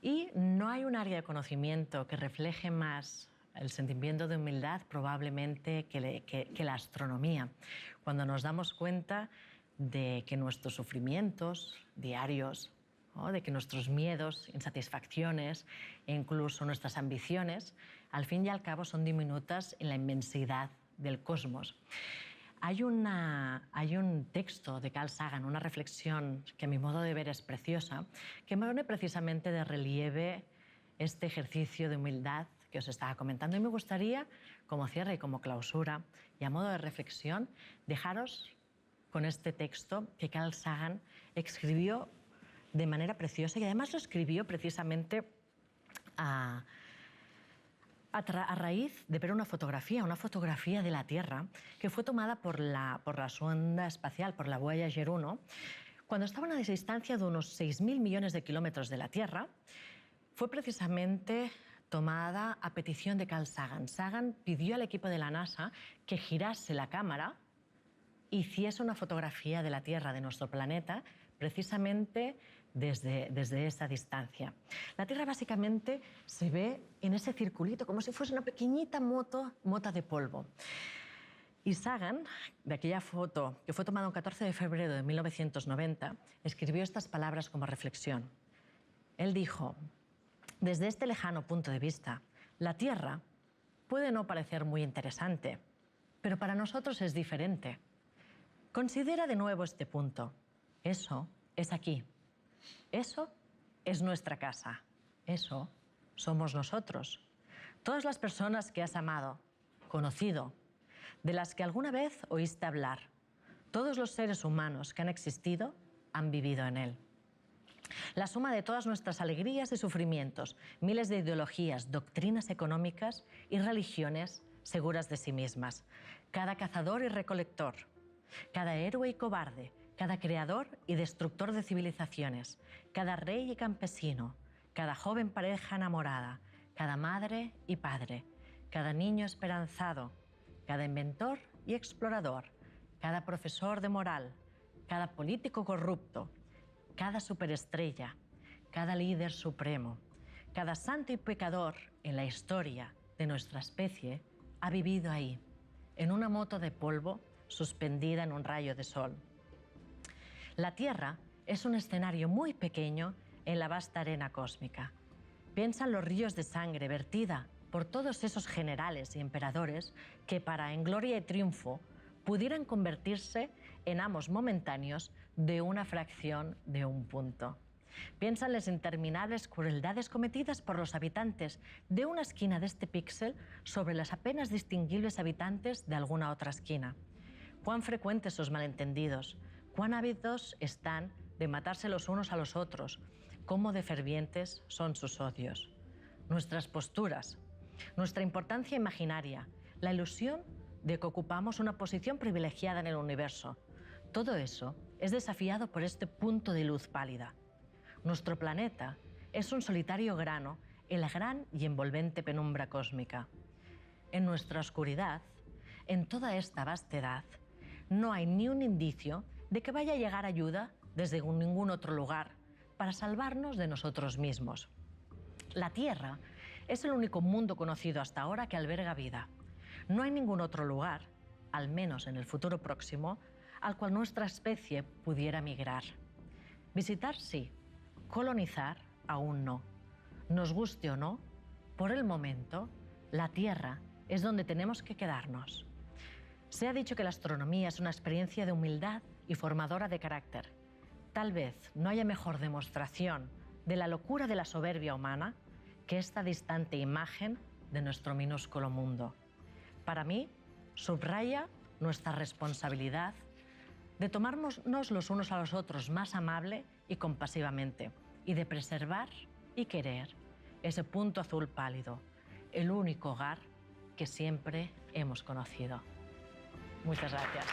Y no hay un área de conocimiento que refleje más el sentimiento de humildad probablemente que la astronomía. Cuando nos damos cuenta de que nuestros sufrimientos diarios, ¿no? De que nuestros miedos, insatisfacciones e incluso nuestras ambiciones, al fin y al cabo son diminutas en la inmensidad del cosmos. Hay un texto de Carl Sagan, una reflexión que a mi modo de ver es preciosa, que me pone precisamente de relieve este ejercicio de humildad que os estaba comentando. Y me gustaría, como cierre y como clausura, y a modo de reflexión, dejaros con este texto que Carl Sagan escribió de manera preciosa y además lo escribió precisamente a raíz de ver una fotografía de la Tierra que fue tomada por la sonda espacial, por la Voyager 1, cuando estaba a una distancia de unos 6.000 millones de kilómetros de la Tierra. Fue precisamente tomada a petición de Carl Sagan. Sagan pidió al equipo de la NASA que girase la cámara, hiciese una fotografía de la Tierra, de nuestro planeta, precisamente desde esa distancia. La Tierra básicamente se ve en ese circulito, como si fuese una pequeñita mota de polvo. Y Sagan, de aquella foto que fue tomada el 14 de febrero de 1990, escribió estas palabras como reflexión. Él dijo: desde este lejano punto de vista, la Tierra puede no parecer muy interesante, pero para nosotros es diferente. Considera de nuevo este punto. Eso es aquí. Eso es nuestra casa. Eso somos nosotros. Todas las personas que has amado, conocido, de las que alguna vez oíste hablar, todos los seres humanos que han existido han vivido en él. La suma de todas nuestras alegrías y sufrimientos, miles de ideologías, doctrinas económicas y religiones seguras de sí mismas. Cada cazador y recolector, cada héroe y cobarde, cada creador y destructor de civilizaciones, cada rey y campesino, cada joven pareja enamorada, cada madre y padre, cada niño esperanzado, cada inventor y explorador, cada profesor de moral, cada político corrupto, cada superestrella, cada líder supremo, cada santo y pecador en la historia de nuestra especie ha vivido ahí, en una moto de polvo suspendida en un rayo de sol. La Tierra es un escenario muy pequeño en la vasta arena cósmica. Piensa en los ríos de sangre vertida por todos esos generales y emperadores que, para en gloria y triunfo, pudieran convertirse en amos momentáneos de una fracción de un punto. Piensa en las interminables crueldades cometidas por los habitantes de una esquina de este píxel sobre las apenas distinguibles habitantes de alguna otra esquina. Cuán frecuentes sus malentendidos, cuán ávidos están de matarse los unos a los otros, cómo de fervientes son sus odios. Nuestras posturas, nuestra importancia imaginaria, la ilusión de que ocupamos una posición privilegiada en el universo, todo eso es desafiado por este punto de luz pálida. Nuestro planeta es un solitario grano en la gran y envolvente penumbra cósmica. En nuestra oscuridad, en toda esta vastedad, no hay ni un indicio de que vaya a llegar ayuda desde ningún otro lugar para salvarnos de nosotros mismos. La Tierra es el único mundo conocido hasta ahora que alberga vida. No hay ningún otro lugar, al menos en el futuro próximo, al cual nuestra especie pudiera migrar. Visitar sí, colonizar aún no. Nos guste o no, por el momento, la Tierra es donde tenemos que quedarnos. Se ha dicho que la astronomía es una experiencia de humildad y formadora de carácter. Tal vez no haya mejor demostración de la locura de la soberbia humana que esta distante imagen de nuestro minúsculo mundo. Para mí, subraya nuestra responsabilidad de tomarnos los unos a los otros más amable y compasivamente y de preservar y querer ese punto azul pálido, el único hogar que siempre hemos conocido. Muchas gracias.